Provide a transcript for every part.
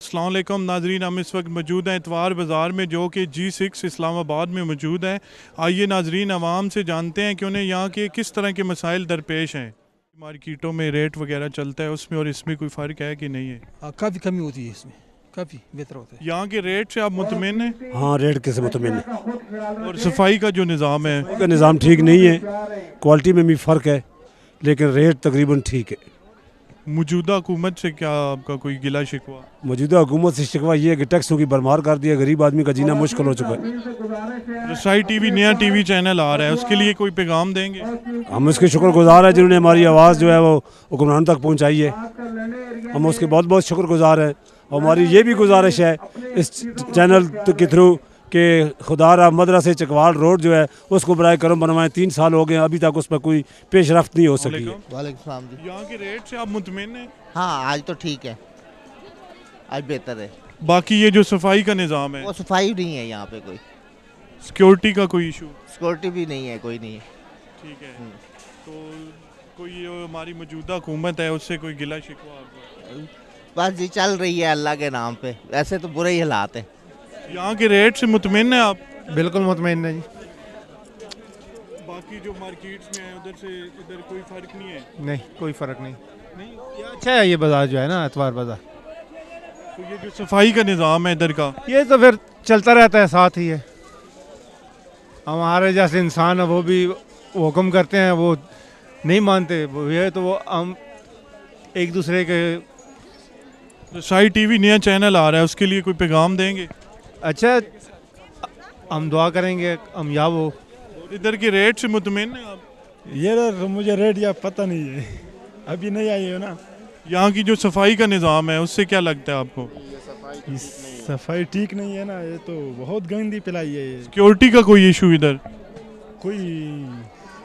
अस्सलाम वालेकुम नाजरीन, हम इस वक्त मौजूद हैं इतवार बाज़ार में जो कि G6 इस्लामाबाद में मौजूद है। आइए नाजरीन आवाम से जानते हैं कि उन्हें यहाँ के किस तरह के मसाइल दरपेश हैं। मार्केटों में रेट वगैरह चलता है, उसमें और इसमें कोई फ़र्क है कि नहीं है? काफ़ी कमी होती है, इसमें काफ़ी बेहतर होता है। यहाँ के रेट से आप मुतमिन हैं? हाँ, रेट के से मुतमिन है। और सफाई का जो निज़ाम है का निज़ाम ठीक नहीं है, क्वालिटी में भी फ़र्क है, लेकिन रेट तकरीबन ठीक है। मौजूदा हुकूमत से क्या आपका कोई गिला शिकवा? मौजूदा हुकूमत से शिकवा ये है कि टैक्सों की भरमार कर दिया, गरीब आदमी का जीना मुश्किल हो चुका है। रसाई टीवी नया टीवी चैनल आ रहा है, उसके लिए कोई पैगाम देंगे? हम उसके शुक्रगुजार हैं जिन्होंने हमारी आवाज़ जो है वो हुक्मरान तक पहुँचाई है। हम उसके बहुत बहुत शुक्रगुजार हैं। और हमारी ये भी गुजारिश है इस चैनल के थ्रू कि खुदारा मदरसे चकवाल रोड जो है उसको बराए करम बनवाएं। 3 साल हो गए, अभी तक उस पर कोई पेशरफ्त नहीं हो सकी है। वालेकुम सलाम जी। यहाँ के रेट से आप मुतमिन हैं? हाँ, आज तो ठीक है, आज बेहतर है। बाकी ये जो सफाई का निज़ाम है, वो सफाई नहीं है यहाँ पे, कोई सिक्योरिटी का कोई इशू? सिक्योरिटी भी नहीं है, कोई नहीं है। ठीक है, तो कोई ये हमारी मौजूदा हुकूमत है उससे कोई गिला शिकवा आपको? बस जी चल रही है अल्लाह के नाम पे, ऐसे तो बुरे ही हालात हैं। यहाँ के रेट से मुतमिन है आप? बिल्कुल मुतमईन है जी। बाकी जो मार्केट्स में है उधर से इधर कोई फ़र्क नहीं है? नहीं, कोई फ़र्क नहीं। ये अच्छा है, ये बाज़ार जो है ना, इतवार बाज़ार। तो ये जो सफाई का निज़ाम है इधर का, ये तो फिर चलता रहता है, साथ ही है। हमारे जैसे इंसान है वो भी हुक्म करते हैं, वो नहीं मानते, वो ये तो वो हम एक दूसरे के। रसाई टीवी नया चैनल आ रहा है, उसके लिए कोई पैगाम देंगे? अच्छा, हम दुआ करेंगे हम या वो। इधर के रेट से मुतमिन है आप? ये मुझे रेट या पता नहीं है, अभी नहीं आई है ना। यहाँ की जो सफाई का निज़ाम है उससे क्या लगता है आपको? सफाई ठीक नहीं है ना, ये तो बहुत गंदी पिलाई है। ये सिक्योरिटी का कोई इशू इधर? कोई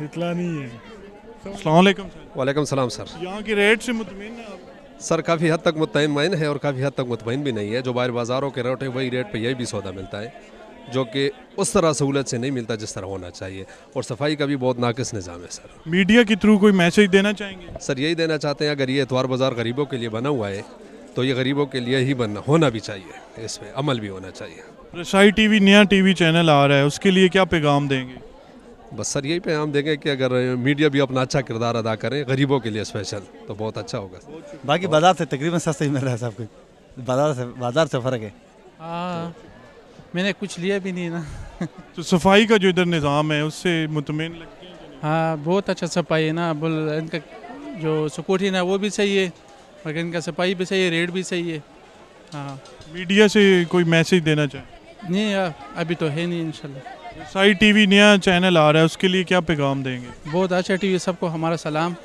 इतला नहीं है। अस्सलाम वालेकुम सर। वालेकुम सलाम सर। यहाँ के रेट से मुतमिन है आप? सर काफ़ी हद तक मुतमईन है और काफ़ी हद तक मुतमईन भी नहीं है। जो बाहर बाज़ारों के रेट है वही रेट पे यही भी सौदा मिलता है, जो कि उस तरह सहूलत से नहीं मिलता जिस तरह होना चाहिए। और सफाई का भी बहुत नाकिस निज़ाम है सर। मीडिया के थ्रू कोई मैसेज देना चाहेंगे? सर यही देना चाहते हैं, अगर ये इतवार बाज़ार गरीबों के लिए बना हुआ है तो ये गरीबों के लिए ही होना भी चाहिए, इसमें अमल भी होना चाहिए। रसाई टीवी नया टीवी चैनल आ रहा है, उसके लिए क्या पैगाम देंगे? बस सर यही पैगाम देंगे कि अगर मीडिया भी अपना अच्छा किरदार अदा करें गरीबों के लिए स्पेशल, तो बहुत अच्छा होगा। बाकी बाजार से तकरीबन सस्ता ही मिल रहा है सब कुछ, बाजार से फ़र्क है। हाँ, मैंने कुछ लिया भी नहीं ना। तो सफाई का जो इधर निज़ाम है उससे मुतमिन लगती है? हाँ, बहुत अच्छा सफाई है ना। इनका जो सिक्योरिटी है ना वो भी सही है, मगर इनका सफाई भी सही है, रेट भी सही है। हाँ, मीडिया से कोई मैसेज देना चाहें? नहीं अभी तो है नहीं, इंशाल्लाह। रसाई टीवी नया चैनल आ रहा है, उसके लिए क्या पैगाम देंगे? बहुत अच्छा टीवी, सबको हमारा सलाम।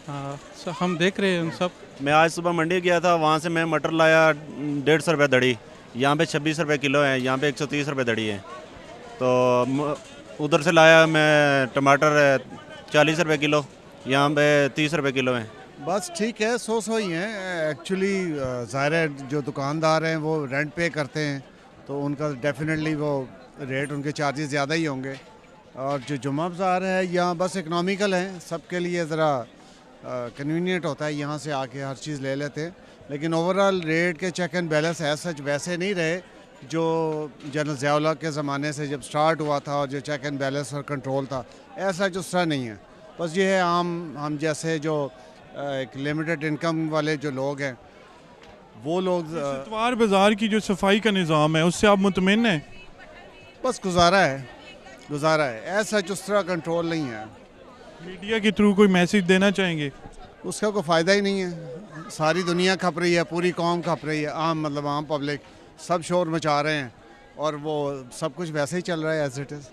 हाँ, हम देख रहे हैं उन सब। मैं आज सुबह मंडी गया था, वहाँ से मैं मटर लाया 150 रुपये दड़ी, यहाँ पे 26 रुपये किलो है, यहाँ पे 130 रुपये दड़ी है। तो उधर से लाया मैं टमाटर 40 रुपये किलो, यहाँ पे 30 रुपये किलो है। बस ठीक है, सो ही हैं। एक्चुअली ज़ाहिर है जो दुकानदार हैं वो रेंट पे करते हैं, तो उनका डेफिनेटली वो रेट, उनके चार्जेस ज़्यादा ही होंगे। और जो जुम्मा बाज़ार है यहाँ बस इकनॉमिकल है, सबके लिए ज़रा कन्वीनियंट होता है, यहाँ से आके हर चीज़ ले लेते हैं। लेकिन ओवरऑल रेट के चेक एंड बैलेंस ऐसा वैसे नहीं रहे जो जनरल ज़िया के ज़माने से जब स्टार्ट हुआ था, और जो चेक एंड बैलेंस और कंट्रोल था, ऐसा जो तरह नहीं है। बस ये है हम जैसे जो एक लिमिटेड इनकम वाले जो लोग हैं वो लोग। इतवार बाज़ार की जो सफाई का निज़ाम है उससे आप मुतमिन हैं? बस गुजारा है, ऐसा जो तरह कंट्रोल नहीं है। मीडिया के थ्रू कोई मैसेज देना चाहेंगे? उसका कोई फ़ायदा ही नहीं है। सारी दुनिया खप रही है, पूरी कौम खप रही है, आम पब्लिक सब शोर मचा रहे हैं, और वो सब कुछ वैसे ही चल रहा है as it is.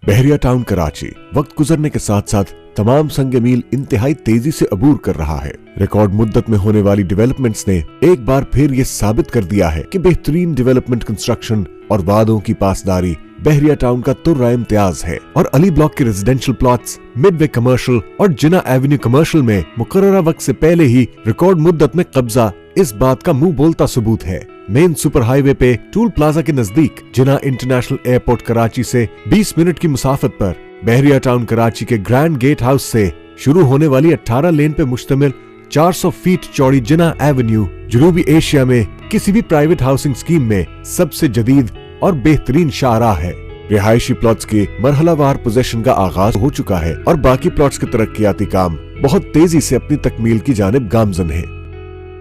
Bahria town Karachi वक्त गुजरने के साथ साथ तमाम संग मील इंतहाई तेजी से अबूर कर रहा है। रिकॉर्ड मुद्दत में होने वाली डेवलपमेंट्स ने एक बार फिर ये साबित कर दिया है कि बेहतरीन डेवलपमेंट कंस्ट्रक्शन और वादों की पासदारी बहरिया टाउन का तुर्रा इम्तियाज है। और अली ब्लॉक के रेजिडेंशियल प्लॉट्स, मिडवे कमर्शियल और जिना एवेन्यू कमर्शियल में मुकर्ररा वक्त से पहले ही रिकॉर्ड मुद्दत में कब्जा इस बात का मुंह बोलता सबूत है। मेन सुपर हाईवे पे टूल प्लाजा के नजदीक जिन्ना इंटरनेशनल एयरपोर्ट कराची से 20 मिनट की मुसाफत पर बहरिया टाउन कराची के ग्रैंड गेट हाउस से शुरू होने वाली 18 लेन पे मुश्तमिल 400 फीट चौड़ी जिन्ना एवेन्यू जनूबी एशिया में किसी भी प्राइवेट हाउसिंग स्कीम में सबसे जदीद और बेहतरीन शाहराह है। रिहायशी प्लॉट्स की मरहलावार पोजीशन का आगाज हो चुका है और बाकी प्लॉट्स के तरक्याती काम बहुत तेजी से अपनी तकमील की जानिब गामजन है।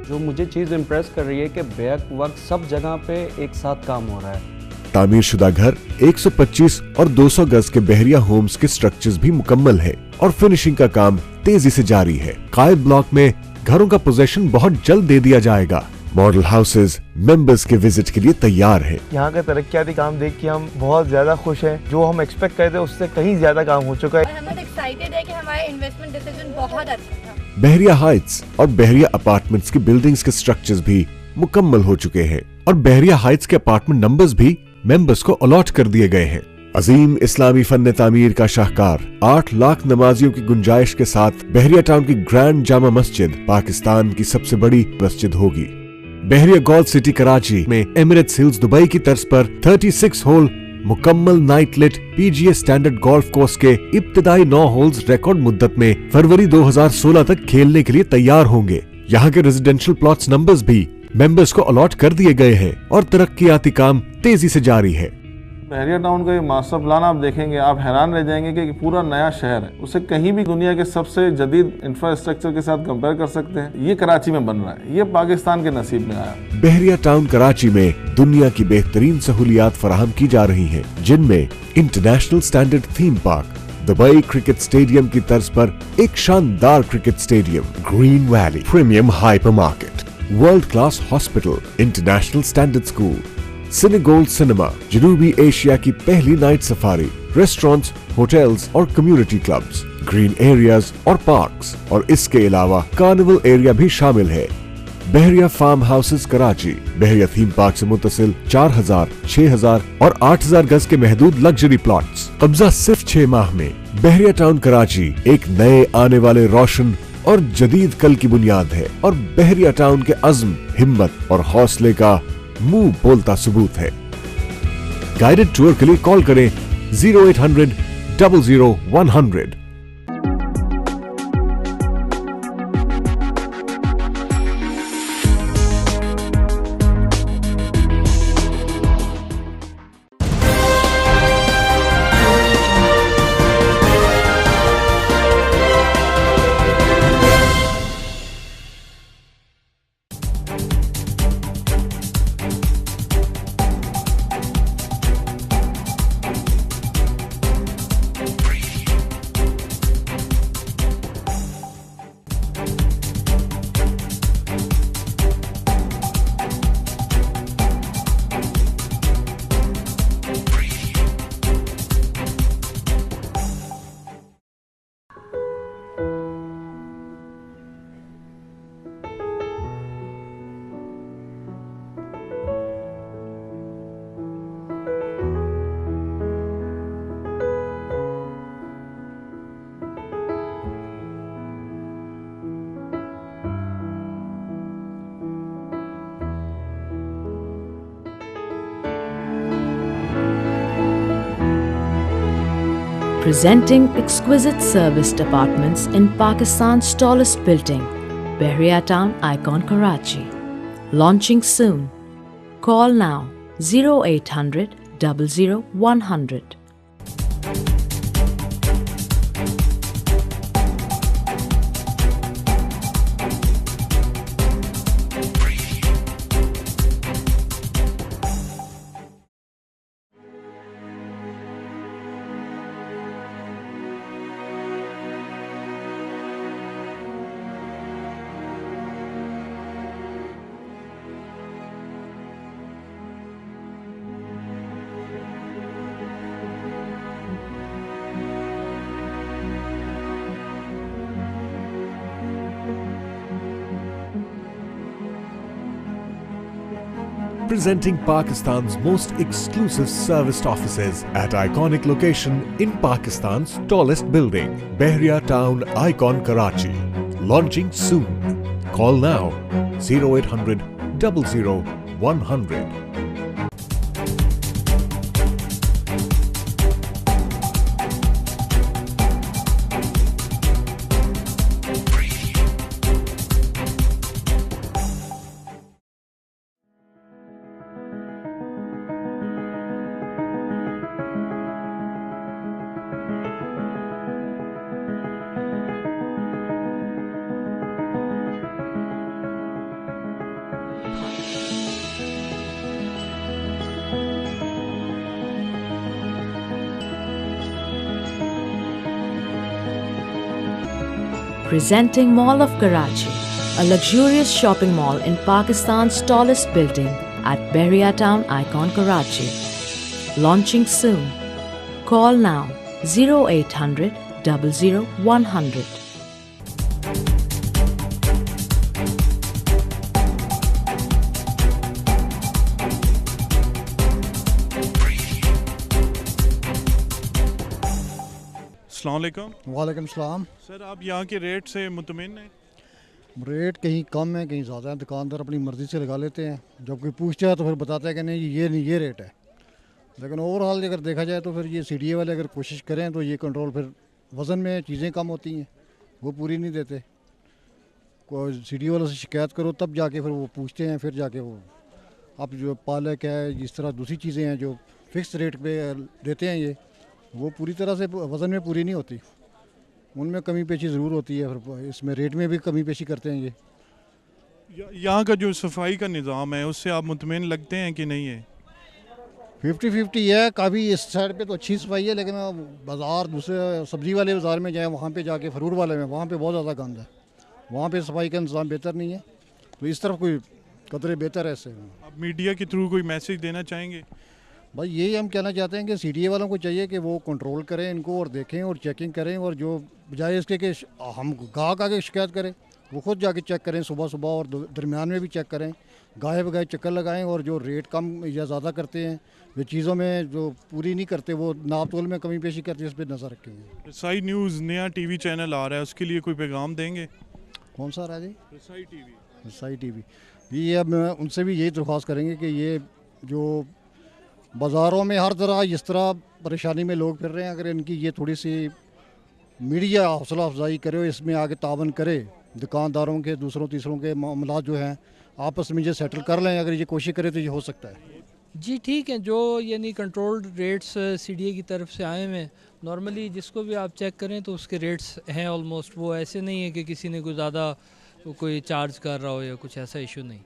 जो मुझे चीज इम्प्रेस कर रही है कि बैक वक्त सब जगह पे एक साथ काम हो रहा है। तामीर शुदा घर 125 और 200 गज के बहरिया होम्स के स्ट्रक्चर्स भी मुकम्मल है और फिनिशिंग का काम तेजी से जारी है। कायद ब्लॉक में घरों का पोजीशन बहुत जल्द दे दिया जाएगा। मॉडल हाउसेज मेंबर्स के विजिट के लिए तैयार है। यहाँ का तरक्याती काम देख के हम बहुत ज्यादा खुश हैं। जो हम एक्सपेक्ट करते थे उससे कहीं ज्यादा काम हो चुका है। हम बहुत एक्साइटेड है कि हमारा इन्वेस्टमेंट डिसीजन बहुत अच्छा था। बहरिया हाइट्स और बहरिया अपार्टमेंट्स की बिल्डिंग्स के स्ट्रक्चर्स भी मुकम्मल हो चुके हैं और बहरिया हाइट्स के अपार्टमेंट नंबर्स भी मेंबर्स को अलॉट कर दिए गए हैं। अजीम इस्लामी फन तामीर का शाहकार 8 लाख नमाजियों की गुंजाइश के साथ बहरिया टाउन की ग्रैंड जामा मस्जिद पाकिस्तान की सबसे बड़ी मस्जिद होगी। बहरिया गोल्फ सिटी कराची में एमिरेट्स हिल्स दुबई की तर्ज पर 36 होल मुकम्मल night lit PGA standard golf course के इब्तिदाई 9 होल्स रिकॉर्ड मुद्दत में फरवरी 2016 तक खेलने के लिए तैयार होंगे। यहाँ के रेजिडेंशियल प्लॉट्स नंबर्स भी मेंबर्स को अलॉट कर दिए गए हैं और तरक्याती काम तेजी से जारी है। बहरिया टाउन का ये मास्टर प्लान आप देखेंगे, आप हैरान रह जाएंगे कि पूरा नया शहर है। उसे कहीं भी दुनिया के सबसे जदीद इंफ्रास्ट्रक्चर के साथ कंपेयर कर सकते हैं। ये कराची में बन रहा है, ये पाकिस्तान के नसीब में आया। बहरिया टाउन कराची में दुनिया की बेहतरीन सहूलियात फराहम की जा रही हैं, जिनमें international standard theme park, Dubai cricket stadium की तर्ज पर एक शानदार cricket stadium, green valley premium hypermarket, world class hospital, international standard school, Cinegold cinema, जनूबी एशिया की पहली नाइट सफारी, रेस्टोरेंट्स, होटल्स और कम्युनिटी क्लब्स, ग्रीन एरियाज और पार्क्स और इसके अलावा कार्निवल एरिया भी शामिल है। Bahria farm houses Karachi Bahria theme park से मुतसिल 4000, 6000 और 8000 गज के महदूद लग्जरी प्लॉट्स। कब्जा सिर्फ 6 माह में। बहरिया टाउन कराची एक नए आने वाले रोशन और जदीद कल की बुनियाद है और बहरिया टाउन के अज़्म, हिम्मत और हौसले का मुंह बोलता सबूत है। गाइडेड टूर के लिए कॉल करें 0800 00 100। Presenting exquisite serviced apartments in Pakistan's tallest building, Bahria Town Icon Karachi. Launching soon. Call now 0800 00 100. Presenting Pakistan's most exclusive serviced offices at iconic location in Pakistan's tallest building, Bahria Town Icon Karachi. Launching soon. Call now 0800 00 100. Presenting Mall of Karachi, a luxurious shopping mall in Pakistan's tallest building at Bahria Town icon Karachi. Launching soon. Call now 0800 00 100. अस्सलामुअलैकुम। वालेकुम सलाम। Sir आप यहाँ के rate से मुतमिन हैं? Rate कहीं कम है कहीं ज़्यादा है, दुकानदार अपनी मर्ज़ी से लगा लेते हैं। जब कोई पूछता है तो फिर बताता है कि नहीं ये रेट है। लेकिन ओवरऑल अगर देखा जाए तो फिर ये CDA वाले अगर कोशिश करें तो ये कंट्रोल फिर वज़न में चीज़ें कम होती हैं, वो पूरी नहीं देते। कोई CDA वालों से शिकायत करो तब जाके फिर वो पूछते हैं, फिर जाके वो अब जो पालक है इस तरह दूसरी चीज़ें हैं जो फ़िक्स रेट पे देते हैं ये वो पूरी तरह से वज़न में पूरी नहीं होती, उनमें कमी पेशी ज़रूर होती है। फिर इसमें रेट में भी कमी पेशी करते हैं ये। यहाँ का जो सफाई का निज़ाम है उससे आप मुतमिन लगते हैं कि नहीं है? 50-50 है। काफ़ी इस साइड पे तो अच्छी सफाई है, लेकिन बाज़ार दूसरे सब्ज़ी वाले बाज़ार में जाए वहाँ पे जाके फ्रूट वाले में वहाँ पे बहुत ज़्यादा गंद है, वहाँ पे सफाई का इंतज़ाम बेहतर नहीं है। तो इस तरफ कोई कदरे बेहतर है। इससे आप मीडिया के थ्रू कोई मैसेज देना चाहेंगे? भाई यही हम कहना चाहते हैं कि CDA वालों को चाहिए कि वो कंट्रोल करें इनको और देखें और चेकिंग करें, और जो बजाय इसके कि हम गाहक आके शिकायत करें वो खुद जाके चेक करें, सुबह सुबह और दरमियान में भी चेक करें, गाहे बगाहे चक्कर लगाएं। और जो रेट कम या ज़्यादा करते हैं, जो चीज़ों में जो पूरी नहीं करते, वो नाप तोल में कमी पेशी करते हैं, इस पर नज़र रखेंगे। रसाई न्यूज़ नया TV चैनल आ रहा है, उसके लिए कोई पैगाम देंगे? कौन सा आ रहा है जी? रसाई TV। ये अब उनसे भी यही दरख्वास्त करेंगे कि ये जो बाज़ारों में हर तरह जिस तरह परेशानी में लोग फिर रहे हैं, अगर इनकी ये थोड़ी सी मीडिया हौसला अफजाई करे, इसमें आगे तावन करे, दुकानदारों के दूसरों तीसरों के मामला जो हैं आपस में ये सेटल कर लें, अगर ये कोशिश करें तो ये हो सकता है। जी ठीक है, जो यानी कंट्रोल्ड रेट्स CDA की तरफ से आए हैं, नॉर्मली जिसको भी आप चेक करें तो उसके रेट्स हैं ऑलमोस्ट। वो ऐसे नहीं है कि किसी ने कोई ज़्यादा कोई चार्ज कर रहा हो या कुछ ऐसा इशू नहीं।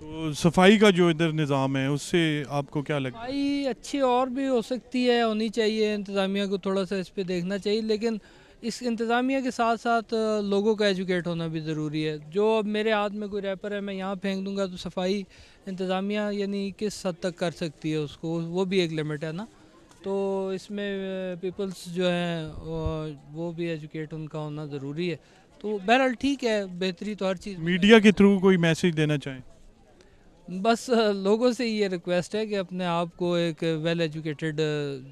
तो सफाई का जो इधर निज़ाम है उससे आपको क्या लगता है? सफाई अच्छी और भी हो सकती है, होनी चाहिए, इंतज़ामिया को थोड़ा सा इस पर देखना चाहिए, लेकिन इस इंतज़ामिया के साथ साथ लोगों का एजुकेट होना भी ज़रूरी है। जो अब मेरे हाथ में कोई रैपर है, मैं यहाँ फेंक दूँगा तो सफाई इंतज़ामिया यानी किस हद तक कर सकती है उसको, वो भी एक लिमिट है ना। तो इसमें पीपल्स जो हैं वो भी एजुकेट उनका होना ज़रूरी है। तो बहरहाल ठीक है, बेहतरी तो हर चीज़। मीडिया के थ्रू कोई मैसेज देना चाहें? बस लोगों से ये रिक्वेस्ट है कि अपने आप को एक वेल एजुकेटेड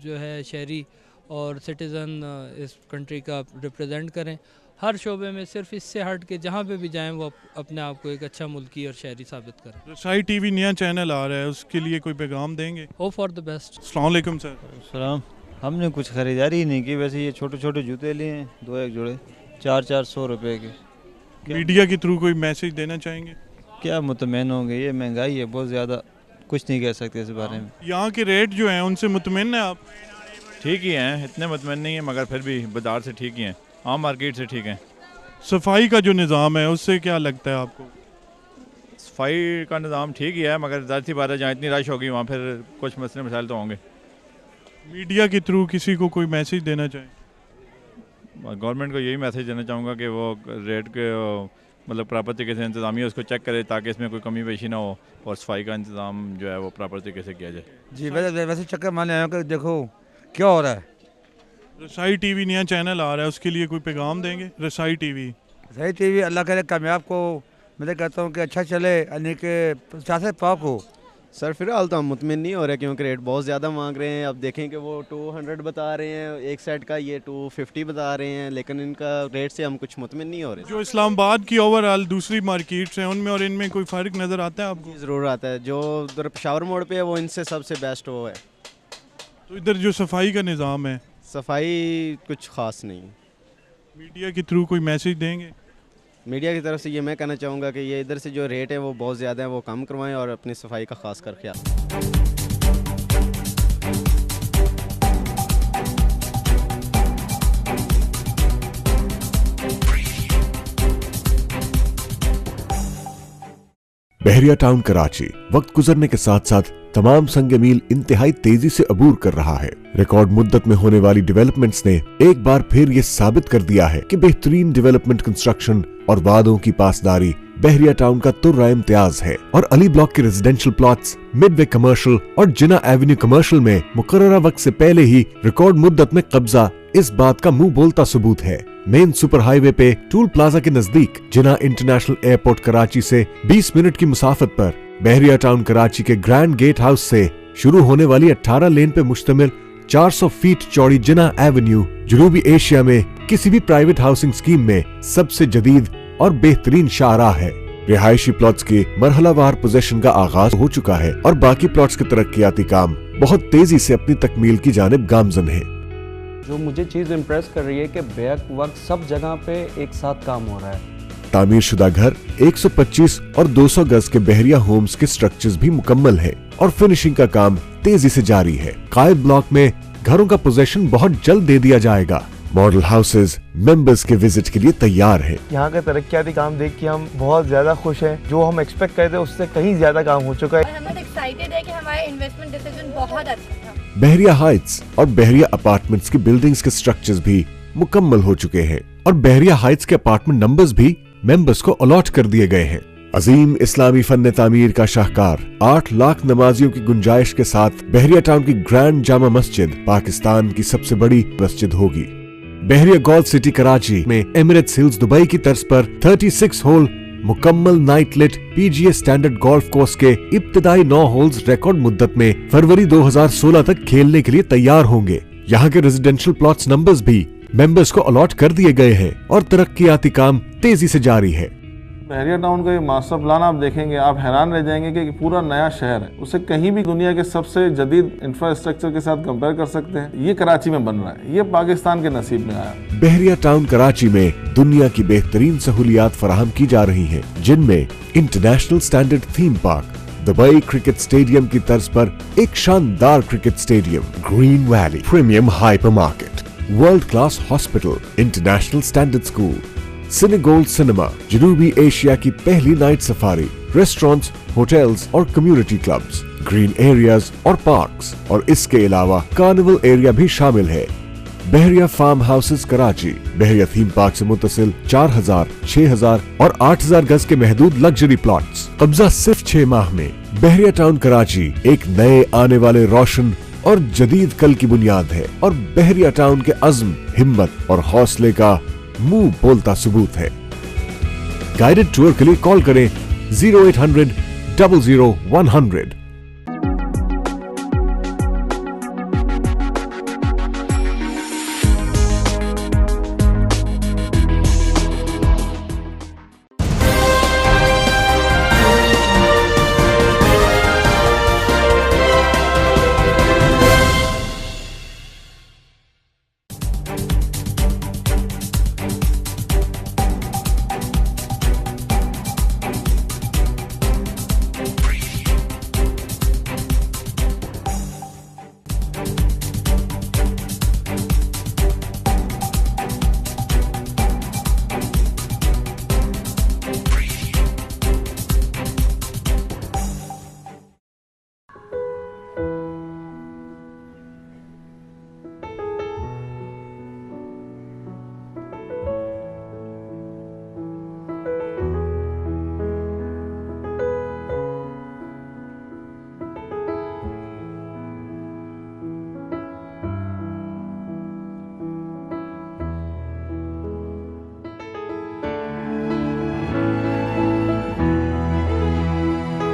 जो है शहरी और सिटीज़न इस कंट्री का रिप्रेजेंट करें हर शोबे में। सिर्फ इससे हट के जहाँ पे भी जाएं वो अपने आप को एक अच्छा मुल्की और शहरी साबित करें। रसाई TV नया चैनल आ रहा है, उसके लिए कोई पैगाम देंगे? Hope for the best. अस्सलाम वालेकुम सर। सलाम। हमने कुछ ख़रीदारी ही नहीं की, वैसे ये छोटे छोटे जूते लिए हैं, 2-1 जोड़े 400-400 रुपये के। मीडिया के थ्रू कोई मैसेज देना चाहेंगे? क्या मुतमैन होंगे, ये महंगाई है बहुत ज़्यादा, कुछ नहीं कह सकते इस बारे में। यहाँ के रेट जो हैं उनसे मुतमैन हैं आप? ठीक ही हैं, इतने मुतमैन नहीं है, मगर फिर भी बाज़ार से ठीक ही हैं, आम मार्केट से ठीक हैं। सफाई का जो निज़ाम है उससे क्या लगता है आपको? सफाई का निज़ाम ठीक ही है, मगर ज़ाहिर सी बात है जहाँ इतनी रश होगी वहाँ फिर कुछ मसले मसाइल तो होंगे। मीडिया के थ्रू किसी को कोई मैसेज देना चाहें? गवर्नमेंट को यही मैसेज देना चाहूँगा कि वो रेट के मतलब प्रॉपर तरीके से इंतज़ामिया उसको चेक करे ताकि इसमें कोई कमी पेशी ना हो और सफाई का इंतज़ाम जो है वो प्रॉपर तरीके से किया जाए। जी वैसे चक्कर मारने आया कि देखो क्या हो रहा है। रसाई TV नया चैनल आ रहा है, उसके लिए कोई पैगाम देंगे? रसाई TV अल्लाह करे कामयाब को मैं कहता हूँ कि अच्छा चले, यानी कि चाहे पाक हो, सर फिलहाल तो हम मुतमिन नहीं हो रहे क्योंकि रेट बहुत ज़्यादा मांग रहे हैं। अब देखें कि वो 200 बता रहे हैं एक सेट का, ये 250 बता रहे हैं, लेकिन इनका रेट से हम कुछ मुतमिन नहीं हो रहे। जो इस्लामाबाद की ओवरऑल दूसरी मार्केट्स हैं उनमें और इनमें कोई फ़र्क नज़र आता है आपको? ज़रूर आता है। जो उधर पेशावर मोड़ पे है वो इनसे सबसे बेस्ट वो है। तो इधर जो सफाई का निज़ाम है, सफाई कुछ ख़ास नहीं। मीडिया के थ्रू कोई मैसेज देंगे? मीडिया की तरफ से ये मैं कहना चाहूँगा कि ये इधर से जो रेट है वो बहुत ज़्यादा है, वो कम करवाएं और अपनी सफाई का ख़ास कर ख्याल। बहरिया टाउन कराची वक्त गुजरने के साथ साथ तमाम संग मील इंतहाई तेजी से अबूर कर रहा है। रिकॉर्ड मुद्दत में होने वाली डेवलपमेंट्स ने एक बार फिर ये साबित कर दिया है कि बेहतरीन डेवलपमेंट कंस्ट्रक्शन और वादों की पासदारी बहरिया टाउन का तुर्रा इम्तियाज है और अली ब्लॉक के रेजिडेंशियल प्लॉट्स, मिडवे कमर्शियल और जिना एवेन्यू कमर्शियल में मुकर्ररा वक्त से पहले ही रिकॉर्ड मुद्दत में कब्जा इस बात का मुंह बोलता सबूत है। मेन सुपर हाईवे पे टूल प्लाजा के नजदीक जिना इंटरनेशनल एयरपोर्ट कराची से 20 मिनट की मुसाफत पर बहरिया टाउन कराची के ग्रैंड गेट हाउस से शुरू होने वाली 18 लेन पे मुश्तमिल 400 फीट चौड़ी जिना एवेन्यू जनूबी एशिया में किसी भी प्राइवेट हाउसिंग स्कीम में सबसे जदीद और बेहतरीन शाहराह है। रिहायशी प्लॉट्स के मरहलावार पोजीशन का आगाज हो चुका है और बाकी प्लॉट्स के तरक्याती काम बहुत तेजी से अपनी तकमील की जानिब गामजन है। जो मुझे चीज़ इम्प्रेस कर रही है कि बैक वक्त सब जगह पे एक साथ काम हो रहा है। तामीर शुदा घर 125 और 200 गज के बहरिया होम्स के स्ट्रक्चर्स भी मुकम्मल है और फिनिशिंग का काम तेजी से जारी है। कायद ब्लॉक में घरों का पोजीशन बहुत जल्द दे दिया जाएगा। मॉडल हाउसेज मेंबर्स के विजिट के लिए तैयार है। यहाँ का तरक्याती काम देख के हम बहुत ज्यादा खुश हैं। जो हम एक्सपेक्ट करते थे उससे कहीं ज्यादा काम हो चुका है। और हम बहुत एक्साइटेड है कि हमारा इन्वेस्टमेंट डिसीजन बहुत अच्छा था। बहरिया हाइट्स और बहरिया अपार्टमेंट्स की बिल्डिंग्स के स्ट्रक्चर्स भी मुकम्मल हो चुके हैं और बहरिया हाइट्स के अपार्टमेंट नंबर्स भी मेंबर्स को अलॉट कर दिए गए हैं। अजीम इस्लामी फन तामीर का शाहकार 8 लाख नमाजियों की गुंजाइश के साथ बहरिया टाउन की ग्रैंड जामा मस्जिद पाकिस्तान की सबसे बड़ी मस्जिद होगी। बहरिया गोल्फ सिटी कराची में एमिरेट्स हिल्स दुबई की तर्ज पर 36 होल मुकम्मल night lit PGA standard golf course के इब्तिदाई 9 होल्स रिकॉर्ड मुद्दत में फरवरी 2016 तक खेलने के लिए तैयार होंगे। यहाँ के रेजिडेंशियल प्लॉट्स नंबर्स भी मेंबर्स को अलॉट कर दिए गए हैं और तरक्याती काम तेजी से जारी है। बहरिया टाउन का ये मास्टर प्लान आप देखेंगे, आप हैरान रह जाएंगे कि पूरा नया शहर है। उसे कहीं भी दुनिया के सबसे जदीद इंफ्रास्ट्रक्चर के साथ कंपेयर कर सकते हैं। ये कराची में बन रहा है, ये पाकिस्तान के नसीब में आया। बहरिया टाउन कराची में दुनिया की बेहतरीन सहूलियात फराहम की जा रही हैं, जिनमें international standard theme park, Dubai cricket stadium की तर्ज पर एक शानदार cricket stadium, green valley premium hypermarket, world class hospital, international standard school, Cinegold cinema, जनूबी एशिया की पहली नाइट सफारी, रेस्टोरेंट्स, होटल्स और कम्युनिटी क्लब्स, ग्रीन एरियाज और पार्क्स और इसके अलावा कार्निवल एरिया भी शामिल है। Bahria farm houses Karachi Bahria theme park से मुतसिल 4000, 6000 और 8000 गज के महदूद लग्जरी प्लॉट्स। कब्जा सिर्फ 6 माह में। बहरिया टाउन कराची एक नए आने वाले रोशन और जदीद कल की बुनियाद है और बहरिया टाउन के अज़्म, हिम्मत और हौसले का मुंह बोलता सबूत है। गाइडेड टूर के लिए कॉल करें 0800 00 100।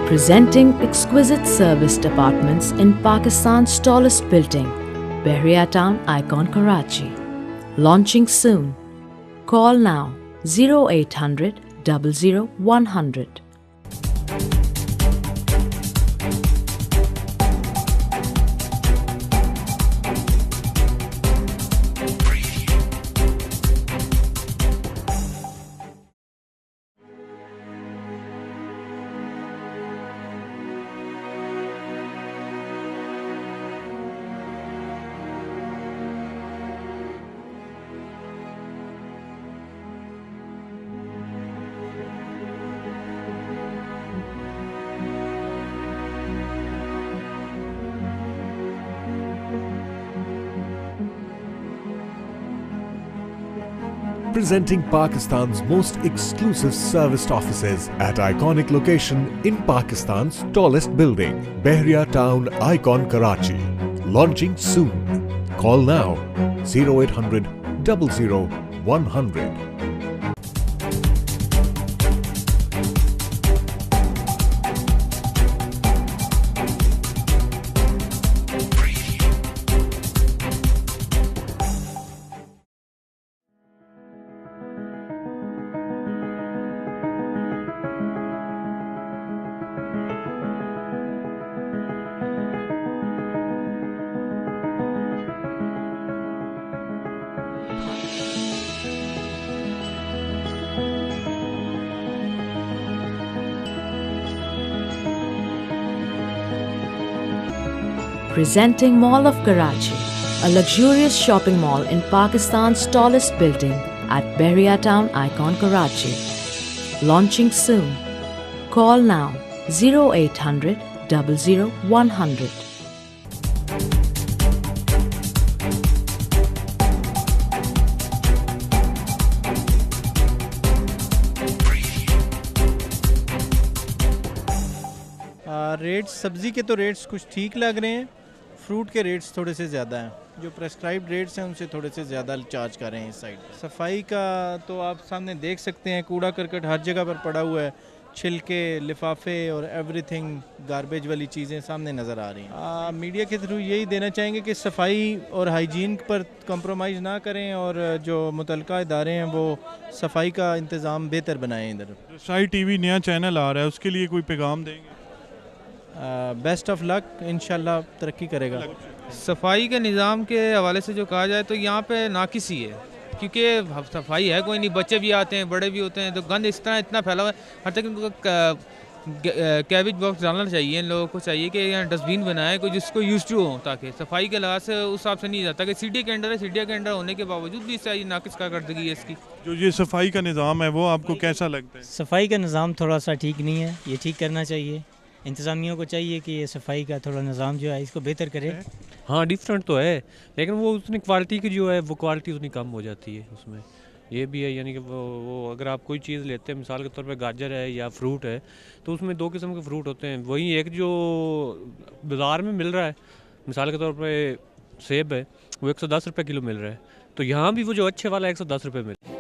Presenting exquisite serviced apartments in Pakistan's tallest building, Bahria Town Icon Karachi. Launching soon. Call now 0800 00 100. Presenting Pakistan's most exclusive serviced offices at iconic location in Pakistan's tallest building, Bahria Town Icon Karachi. Launching soon. Call now 0800 00 100. Presenting Mall of Karachi, a luxurious shopping mall in Pakistan's tallest building at Bahria Town Icon Karachi. Launching soon. Call now 0800 00 100. Rates सब्ज़ी के तो rates कुछ ठीक लग रहे हैं, fruit के rates थोड़े से ज़्यादा हैं, जो प्रेस्क्राइब्ड रेट्स हैं उनसे थोड़े से ज़्यादा चार्ज कर रहे हैं इस साइड। सफाई का तो आप सामने देख सकते हैं, कूड़ा करकट हर जगह पर पड़ा हुआ है, छिलके, लिफाफे और एवरीथिंग गार्बेज वाली चीज़ें सामने नज़र आ रही हैं। मीडिया के थ्रू यही देना चाहेंगे कि सफाई और हाइजीन पर कंप्रोमाइज़ ना करें और जो मुतलका इदारे हैं वो सफाई का इंतज़ाम बेहतर बनाएं। इधर साई टीवी नया चैनल आ रहा है, उसके लिए कोई पैगाम देंगे? बेस्ट ऑफ लक, इंशाल्लाह तरक्की करेगा। सफाई के निज़ाम के हवाले से जो कहा जाए तो यहाँ पे नाकिस ही है, क्योंकि सफाई है कोई नहीं, बच्चे भी आते हैं, बड़े भी होते हैं, तो गंद इस तरह इतना फैला हुआ है। हर तक इनको कैबिज बॉक्स डालना चाहिए, इन लोगों को चाहिए कि यहाँ डस्टबिन बनाए कोई जिसको यूज टू हो, ताकि सफाई के लिहाज से उस हिसाब से नहीं जाता कि सीढ़ी के अंडर है, सीढ़ी के अंडर होने के बावजूद भी इससे नाकिस का करदगी है इसकी। जो ये सफाई का निज़ाम है वो आपको कैसा लगता है? सफाई का निज़ाम थोड़ा सा ठीक नहीं है, ये ठीक करना चाहिए। इंतज़ामिया को चाहिए कि ये सफाई का थोड़ा निज़ाम जो है इसको बेहतर करे। हाँ डिफरेंट तो है, लेकिन वो उतनी क्वालिटी की जो है वो क्वालिटी उतनी कम हो जाती है उसमें। ये भी है, यानी कि वो अगर आप कोई चीज़ लेते हैं, मिसाल के तौर पे गाजर है या फ्रूट है, तो उसमें दो किस्म के फ्रूट होते हैं। वही एक जो बाज़ार में मिल रहा है, मिसाल के तौर पे सेब है, वो 110 रुपये किलो मिल रहा है, तो यहाँ भी वो जो अच्छे वाला 110 रुपये मिल रहा है।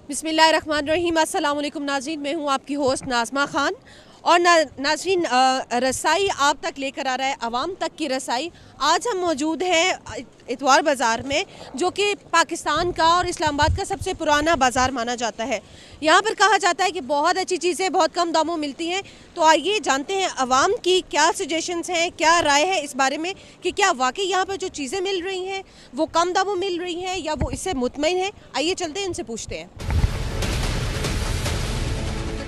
बिस्मिल्लाहिर्रहमानिर्रहीम, अस्सलाम वालेकुम नाज़रीन, मैं हूँ आपकी होस्ट नाज़मा खान। और नाज़रीन, रसाई आप तक लेकर आ रहा है, आवाम तक की रसाई। आज हम मौजूद हैं इतवार बाज़ार में, जो कि पाकिस्तान का और इस्लामाबाद का सबसे पुराना बाज़ार माना जाता है। यहाँ पर कहा जाता है कि बहुत अच्छी चीज़ें बहुत कम दामों में मिलती हैं। तो आइए जानते हैं आवाम की क्या सजेशंस हैं, क्या राय है इस बारे में कि क्या वाकई यहाँ पर जो चीज़ें मिल रही हैं वो कम दामों में मिल रही हैं या वो इससे मुतमईन है। आइए चलते हैं, इनसे पूछते हैं।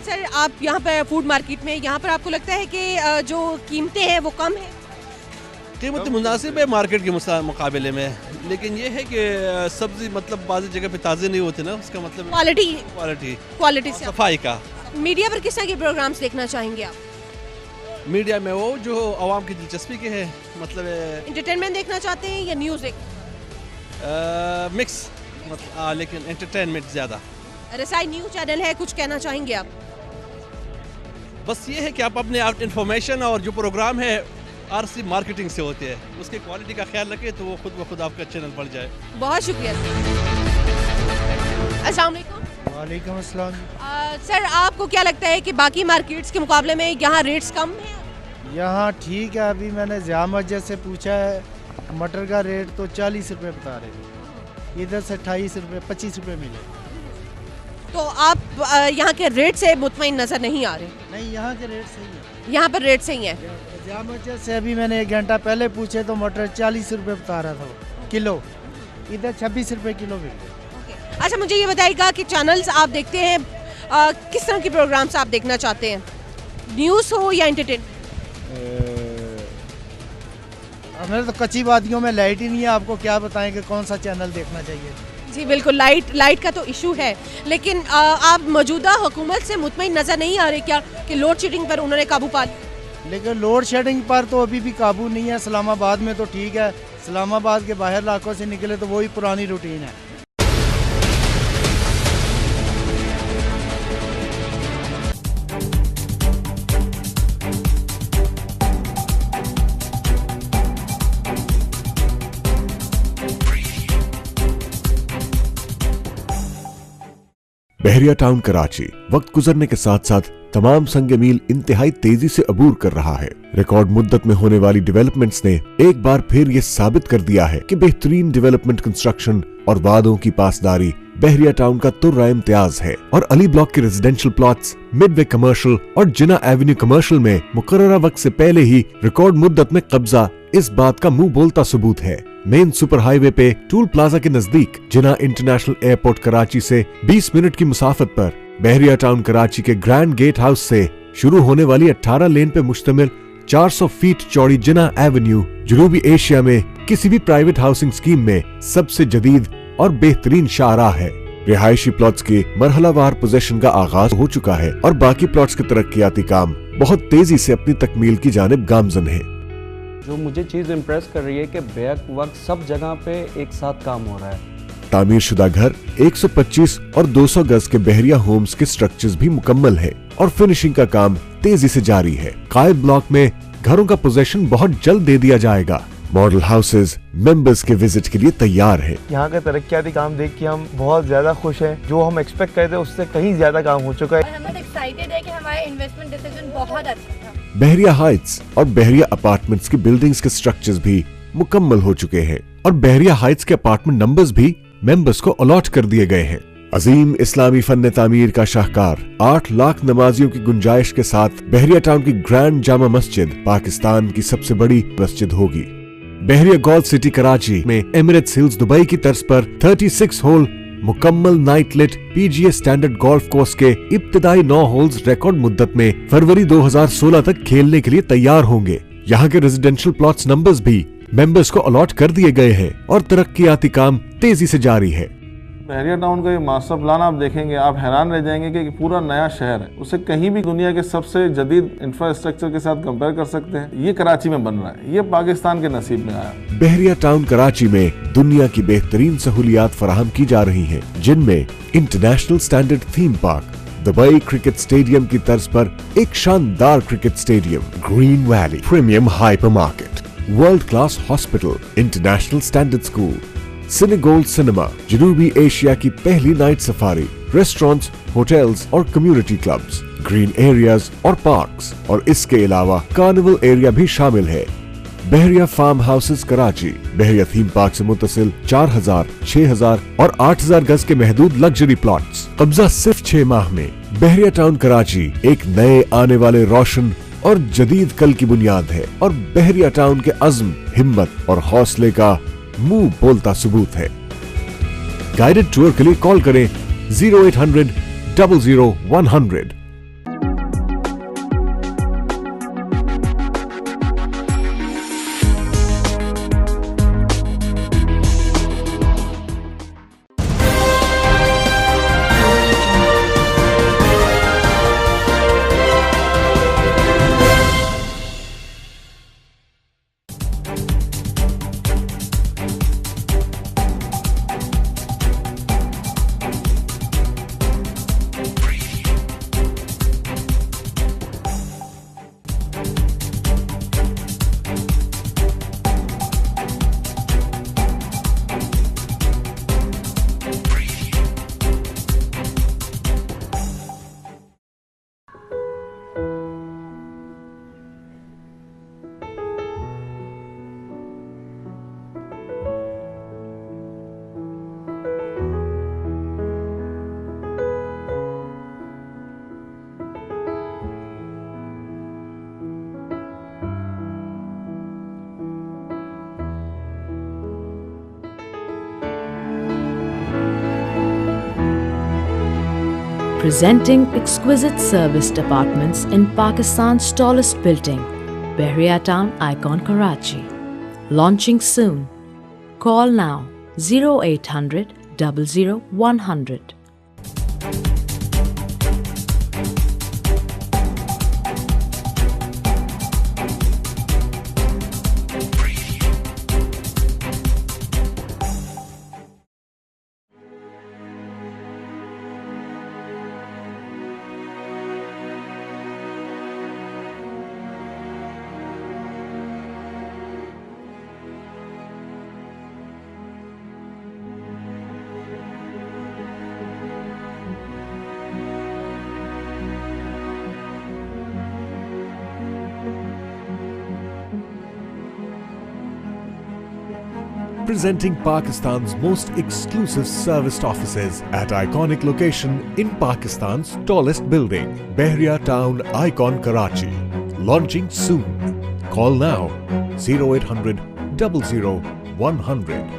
सर, आप यहाँ पर फूड मार्केट में, यहाँ पर आपको लगता है कि जो कीमतें हैं वो कम है? कीमत मुनासिब है मार्केट के मुकाबले में, लेकिन ये है कि सब्जी मतलब बाज़ जगह पे ताज़ी नहीं होती ना, उसका मतलब क्वालिटी से सफाई का। मीडिया पर किस तरह के प्रोग्राम्स देखना चाहेंगे आप? मीडिया में वो जो आवाम की दिलचस्पी के है, मतलब एंटरटेनमेंट देखना चाहते हैं या न्यूज़? मिक्स, मतलब लेकिन एंटरटेनमेंट ज़्यादा। रसाई न्यूज़ चैनल है, कुछ कहना चाहेंगे आप? बस ये है कि आप अपने इंफॉर्मेशन और जो प्रोग्राम है आरसी मार्केटिंग से होते हैं, उसकी क्वालिटी का ख्याल रखें तो वो खुद ब खुद आपका चैनल बढ़ जाए। बहुत शुक्रिया। अस्सलाम वालेकुम। वालेकुम अस्सलाम। सर, आपको क्या लगता है कि बाकी मार्केट्स के मुकाबले में यहाँ रेट्स कम हैं? यहाँ ठीक है। अभी मैंने ज़िया मस्जिद से पूछा है, मटर का रेट तो 40 रुपये बता रहे थे, इधर से 28 रुपये 25 रुपये मिले। तो आप यहाँ के रेट से मुतमईन नज़र नहीं आ रहे? नहीं, यहाँ के रेट सही है। यहाँ पर रेट सही है। ज़िया मस्जिद से अभी मैंने 1 घंटा पहले पूछे तो मटर 40 रुपये बता रहा था किलो, इधर 26 रुपये किलो मिल गए। अच्छा, मुझे ये बताइएगा कि चैनल्स आप देखते हैं, किस तरह के प्रोग्राम्स आप देखना चाहते हैं? न्यूज़ हो या एंटरटेनमेंट? हमें तो कच्ची वादियों में लाइट ही नहीं है, आपको क्या बताएं कि कौन सा चैनल देखना चाहिए। जी बिल्कुल, लाइट का तो इशू है, लेकिन आप मौजूदा हुकूमत से मुतमईन नज़र नहीं आ रहे क्या कि लोड शेडिंग पर उन्होंने काबू पा लिया? लेकिन लोड शेडिंग पर तो अभी भी काबू नहीं है। इस्लामाबाद में तो ठीक है, इस्लामाबाद के बाहर इलाकों से निकले तो वही पुरानी रूटीन है। बहरिया टाउन कराची वक्त गुजरने के साथ साथ तमाम संग मील इंतहाई तेजी से अबूर कर रहा है। रिकॉर्ड मुद्दत में होने वाली डेवलपमेंट्स ने एक बार फिर ये साबित कर दिया है कि बेहतरीन डेवलपमेंट कंस्ट्रक्शन और वादों की पासदारी बहरिया टाउन का तुर्रा इम्तियाज है। और अली ब्लॉक के रेजिडेंशियल प्लॉट्स, मिडवे कमर्शियल और जिना एवेन्यू कमर्शियल में मुकर्ररा वक्त से पहले ही रिकॉर्ड मुद्दत में कब्जा इस बात का मुंह बोलता सबूत है। मेन सुपर हाईवे पे टूल प्लाजा के नजदीक जिना इंटरनेशनल एयरपोर्ट कराची से 20 मिनट की मुसाफत पर बहरिया टाउन कराची के ग्रैंड गेट हाउस से शुरू होने वाली 18 लेन पे मुश्तमिल 400 फीट चौड़ी जिना एवेन्यू जनूबी एशिया में किसी भी प्राइवेट हाउसिंग स्कीम में सबसे जदीद और बेहतरीन शाहराह है। रिहायशी प्लॉट्स की मरहलावार पोजीशन का आगाज हो चुका है और बाकी प्लॉट्स के तरक्याती काम बहुत तेजी से अपनी तकमील की जानिब गामजन है। जो मुझे चीज़ इम्प्रेस कर रही है कि बैक वक्त सब जगह पे एक साथ काम हो रहा है। तामीर शुदा घर 125 और 200 गज के बहरिया होम्स के स्ट्रक्चर्स भी मुकम्मल है और फिनिशिंग का काम तेजी से जारी है। कायद ब्लॉक में घरों का पोजीशन बहुत जल्द दे दिया जाएगा। मॉडल हाउसेज मेंबर्स के विजिट के लिए तैयार है। यहाँ का तरक्याती काम देख के हम बहुत ज्यादा खुश हैं। जो हम एक्सपेक्ट करते थे उससे कहीं ज्यादा काम हो चुका है। हम एक्साइटेड है कि हमारा इन्वेस्टमेंट डिसीजन बहुत अच्छा था। बहरिया हाइट्स और बहरिया अपार्टमेंट्स की बिल्डिंग्स के स्ट्रक्चर्स भी मुकम्मल हो चुके हैं और बहरिया हाइट्स के अपार्टमेंट नंबर्स भी मेंबर्स को अलॉट कर दिए गए हैं। अजीम इस्लामी फन तामीर का शाहकार 8 लाख नमाजियों की गुंजाइश के साथ बहरिया टाउन की ग्रैंड जामा मस्जिद पाकिस्तान की सबसे बड़ी मस्जिद होगी। बहरिया गोल्फ सिटी कराची में एमिरेट्स हिल्स दुबई की तर्ज पर 36 होल मुकम्मल night lit PGA standard golf course के इब्तिदाई 9 होल्स रिकॉर्ड मुद्दत में फरवरी 2016 तक खेलने के लिए तैयार होंगे। यहाँ के रेजिडेंशियल प्लॉट्स नंबर्स भी मेंबर्स को अलॉट कर दिए गए हैं और तरक्याती काम तेजी से जारी है। बहरिया टाउन का ये मास्टर प्लान आप देखेंगे, आप हैरान रह जाएंगे कि पूरा नया शहर है। उसे कहीं भी दुनिया के सबसे जदीद इंफ्रास्ट्रक्चर के साथ कंपेयर कर सकते हैं। ये कराची में बन रहा है, ये पाकिस्तान के नसीब में आया। बहरिया टाउन कराची में दुनिया की बेहतरीन सहूलियात फराहम की जा रही हैं, जिनमें international standard theme park, Dubai cricket stadium की तर्ज पर एक शानदार cricket stadium, green valley premium hypermarket, world class hospital, international standard school, Cinegold cinema, जनूबी एशिया की पहली नाइट सफारी, रेस्टोरेंट्स, होटल्स और कम्युनिटी क्लब्स, ग्रीन एरियाज और पार्क्स और इसके अलावा कार्निवल एरिया भी शामिल है। Bahria farm houses Karachi Bahria theme park से मुत्तसिल 4000, 6000 और 8000 गज के महदूद लग्जरी प्लॉट्स। कब्जा सिर्फ 6 माह में। बहरिया टाउन कराची एक नए आने वाले रोशन और जदीद कल की बुनियाद है और बहरिया टाउन के अज़्म, हिम्मत और हौसले का मुंह बोलता सबूत है। गाइडेड टूर के लिए कॉल करें 0800 00 100। Presenting exquisite serviced apartments in Pakistan's tallest building, Bahriya Town Icon Karachi. Launching soon. Call now 0800 00 100. Presenting Pakistan's most exclusive serviced offices at iconic location in Pakistan's tallest building, Bahriya Town Icon Karachi. Launching soon. Call now 0800 00 100.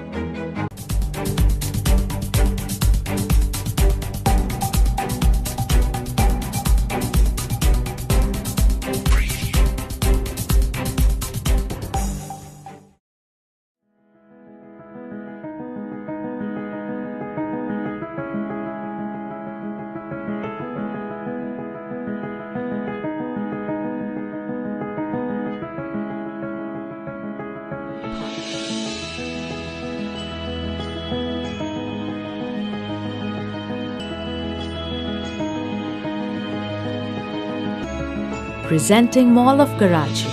Presenting Mall of Karachi,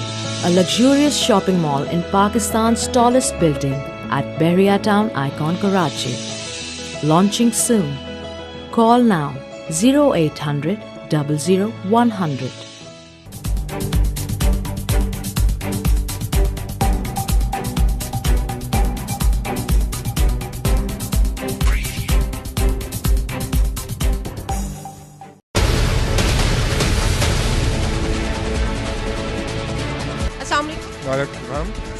a luxurious shopping mall in Pakistan's tallest building at Bahriya Town Icon Karachi. Launching soon. Call now 0800 00 100.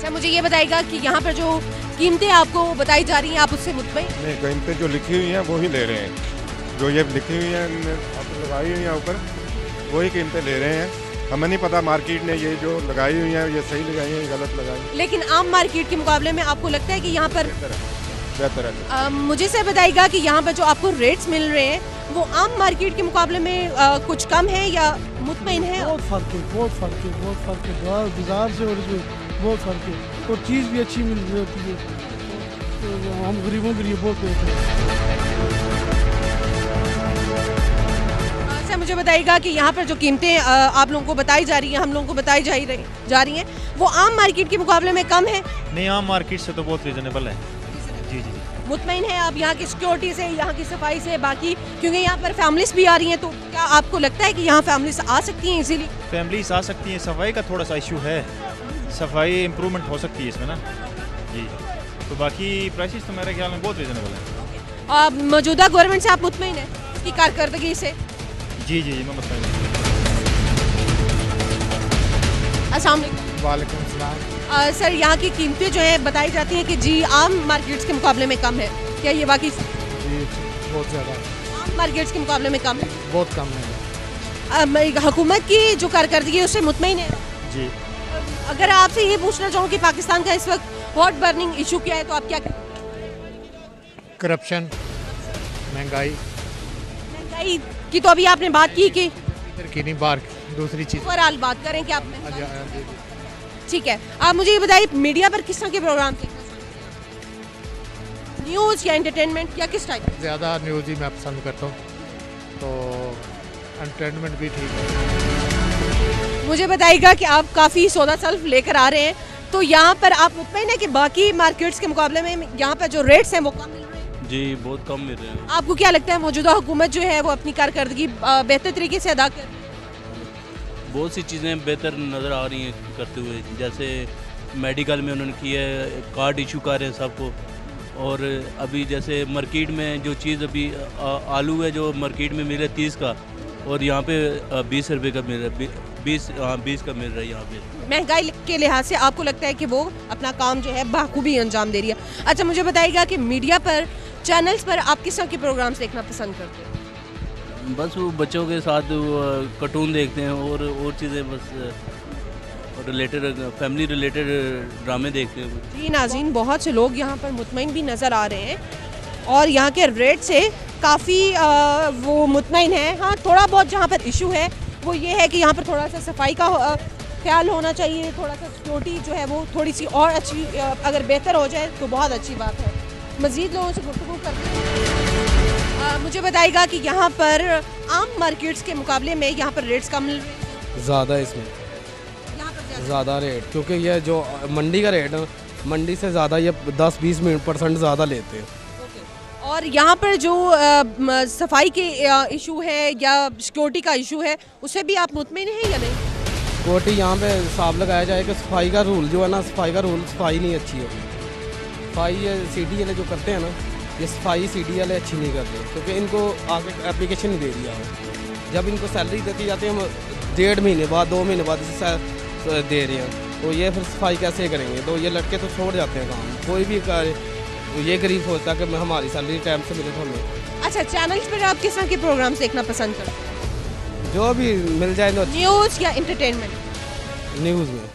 Sir मुझे ये बताइएगा कि यहाँ पर जो कीमतें आपको बताई जा रही हैं आप उससे मुतमईन? नहीं, कीमतें जो लिखी हुई हैं वो ही ले रहे हैं। जो ये लिखी हुई हैं आपको लगाई हुई हैं ऊपर वही कीमतें ले रहे हैं। हमें नहीं पता मार्केट ने ये जो लगाई हुई हैं ये सही लगाई हैं गलत लगाई हैं। लेकिन आम मार्केट के मुकाबले में आपको लगता है कि यहाँ पर बेहतर है? मुझे सर बताइएगा कि यहाँ पर जो आपको रेट्स मिल रहे हैं वो आम मार्केट के मुकाबले में कुछ कम है या मुतमईन है? बहुत फ़र्क है, बहुत फ़र्क है, बहुत फ़र्क है। बाजार से और इसमें बहुत फ़र्क है और चीज़ भी अच्छी मिल रही होती है, तो हम गरीबों के लिए बहुत बेहतर है। सर मुझे बताइएगा कि यहाँ पर जो कीमतें आप लोगों को बताई जा रही हैं, हम लोगों को बताई जा रही हैं, वो आम मार्केट के मुकाबले में कम है? नहीं, आम मार्केट से तो बहुत रीजनेबल है। जी जी जी। मुतमईन है आप यहाँ की सिक्योरिटी से, यहाँ की सफाई से, बाकी क्योंकि यहाँ पर फैमिलीज भी आ रही हैं, तो क्या आपको लगता है कि यहाँ फैमिलीज आ सकती हैं इजीली? फैमिलीज आ सकती हैं, सफाई का थोड़ा सा इशू है, सफाई इम्प्रूवमेंट हो सकती है इसमें ना जी। तो बाकी प्राइसेस तो मेरे ख्याल में बहुत रीजनेबल है। मौजूदा गवर्नमेंट से आप मुतमईन हैं उसकी कारकर्दगी से? जी जी मैं मुतमईन हूँ। अस्सलाम वालेकुम। वालेकुम सलाम। सर यहाँ की कीमतें जो है बताई जाती हैं कि जी आम मार्केट्स के मुकाबले में कम है, क्या ये वाकई? जी बहुत ज़्यादा आम मार्केट्स के मुकाबले में कम है? बहुत कम है। हुकूमत की जो कारकर्दगी है उससे मुतमईन है जी। अगर आपसे ये पूछना चाहूँ कि पाकिस्तान का इस वक्त हॉट बर्निंग इशू क्या है तो आप क्या कहें? करप्शन, महंगाई की तो अभी आपने बात की कि नहीं, बाहर दूसरी चीज़ ओवरऑल बात करें कि आप ठीक है। आप मुझे ये बताइए मीडिया पर किस तरह के प्रोग्राम देखना चाहिए, न्यूज़ या एंटरटेनमेंट या किस टाइप? ज़्यादा न्यूज़ ही मैं पसंद करता हूँ, तो एंटरटेनमेंट भी ठीक है। मुझे बताइएगा कि आप काफ़ी सौदा सल्फ लेकर आ रहे हैं, तो यहाँ पर आप मुतमईन है कि बाकी मार्केट्स के मुकाबले में यहाँ पर जो रेट्स हैं वो कम मिल रहे हैं? जी बहुत कम मिल रहे हैं। आपको क्या लगता है मौजूदा हुकूमत जो है वो अपनी कारकर्दगी बेहतर तरीके से अदा कर रही है? बहुत सी चीज़ें बेहतर नज़र आ रही हैं करते हुए, जैसे मेडिकल में उन्होंने किया है, कार्ड इशू कर रहे हैं सबको, और अभी जैसे मार्केट में जो चीज़ अभी आलू है जो मार्केट में मिल रहा है 30 का और यहाँ पे 20 रुपये का मिल रहा है, 20 का मिल रहा है यहाँ पे। महंगाई के लिहाज से आपको लगता है कि वो अपना काम जो है बखूबी अंजाम दे रही है। अच्छा मुझे बताइएगा कि मीडिया पर, चैनल्स पर आप किस तरह के प्रोग्राम्स देखना पसंद करते हैं? बस वो बच्चों के साथ कार्टून देखते हैं और चीज़ें, बस रिलेटेड फैमिली रिलेटेड ड्रामे देखते हैं। जी नाज़रीन, बहुत से लोग यहाँ पर मुतमईन भी नज़र आ रहे हैं और यहाँ के रेट से काफ़ी वो मुतमईन है। हाँ थोड़ा बहुत जहाँ पर इशू है वो ये है कि यहाँ पर थोड़ा सा सफाई का ख्याल होना चाहिए, थोड़ा सा सिक्योरिटी जो है वो थोड़ी सी और अच्छी अगर बेहतर हो जाए तो बहुत अच्छी बात है। मज़ीद लोगों से गुफ्तगू करते हैं। मुझे बताइएगा कि यहाँ पर आम मार्केट्स के मुकाबले में यहाँ पर रेट्स कम मिल रहे हैं? ज़्यादा इसमें ज़्यादा रेट, क्योंकि ये जो मंडी का रेट है, मंडी से ज़्यादा ये 10-20% ज़्यादा लेते हैं। और यहाँ पर जो सफाई के इशू है या सिक्योरिटी का इशू है उससे भी आप मुतमईन हैं या नहीं? सिक्योरिटी यहाँ पे हिसाब लगाया जाए कि सफाई का रूल जो है ना, सफाई नहीं अच्छी है। सफाई ये CD वाले जो करते हैं ना, ये सफाई CD वाले अच्छी नहीं करते, क्योंकि इनको आगे एप्लीकेशन नहीं दे दिया है। जब इनको सैलरी देती जाती है, हम 1.5 महीने बाद 2 महीने बाद दे रहे हैं, तो ये फिर सफाई कैसे करेंगे? तो ये लड़के तो छोड़ जाते हैं काम, कोई भी करे तो ये गरीब सोचता है कि हमारी सैलरी टाइम से मिले तो हमें। अच्छा चैनल्स पर आप किस तरह के प्रोग्राम्स देखना पसंद करते हैं? जो भी मिल जाए तो। न्यूज़ या एंटरटेनमेंट? न्यूज़ में।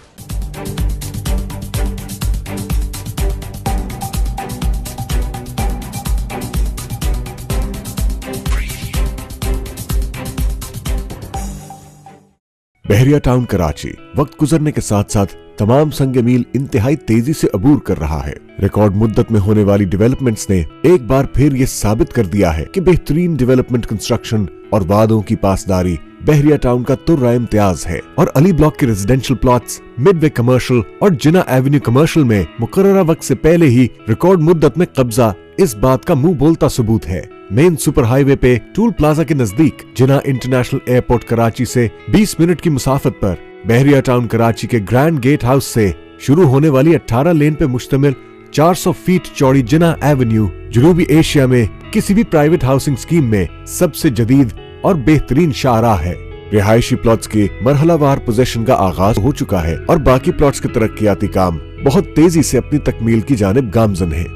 बहरिया टाउन कराची वक्त गुजरने के साथ साथ तमाम संग मील इंतहाई तेजी से अबूर कर रहा है। रिकॉर्ड मुद्दत में होने वाली डेवलपमेंट्स ने एक बार फिर ये साबित कर दिया है कि बेहतरीन डेवलपमेंट कंस्ट्रक्शन और वादों की पासदारी बहरिया टाउन का तुर्रा इम्तियाज है। और अली ब्लॉक के रेजिडेंशियल प्लॉट्स, मिडवे कमर्शियल और जिना एवेन्यू कमर्शियल में मुकर्ररा वक्त से पहले ही रिकॉर्ड मुद्दत में कब्जा इस बात का मुंह बोलता सबूत है। मेन सुपर हाईवे पे टूल प्लाजा के नजदीक जिना इंटरनेशनल एयरपोर्ट कराची से 20 मिनट की मुसाफत पर बहरिया टाउन कराची के ग्रैंड गेट हाउस से शुरू होने वाली 18 लेन पे मुश्तमिल 400 फीट चौड़ी जिना एवेन्यू जनूबी एशिया में किसी भी प्राइवेट हाउसिंग स्कीम में सबसे जदीद और बेहतरीन शाहराह है। रिहायशी प्लॉट्स के मरहलावार पोजीशन का आगाज हो चुका है और बाकी प्लॉट्स के तरक्याती काम बहुत तेजी से अपनी तकमील की जानिब गामजन है।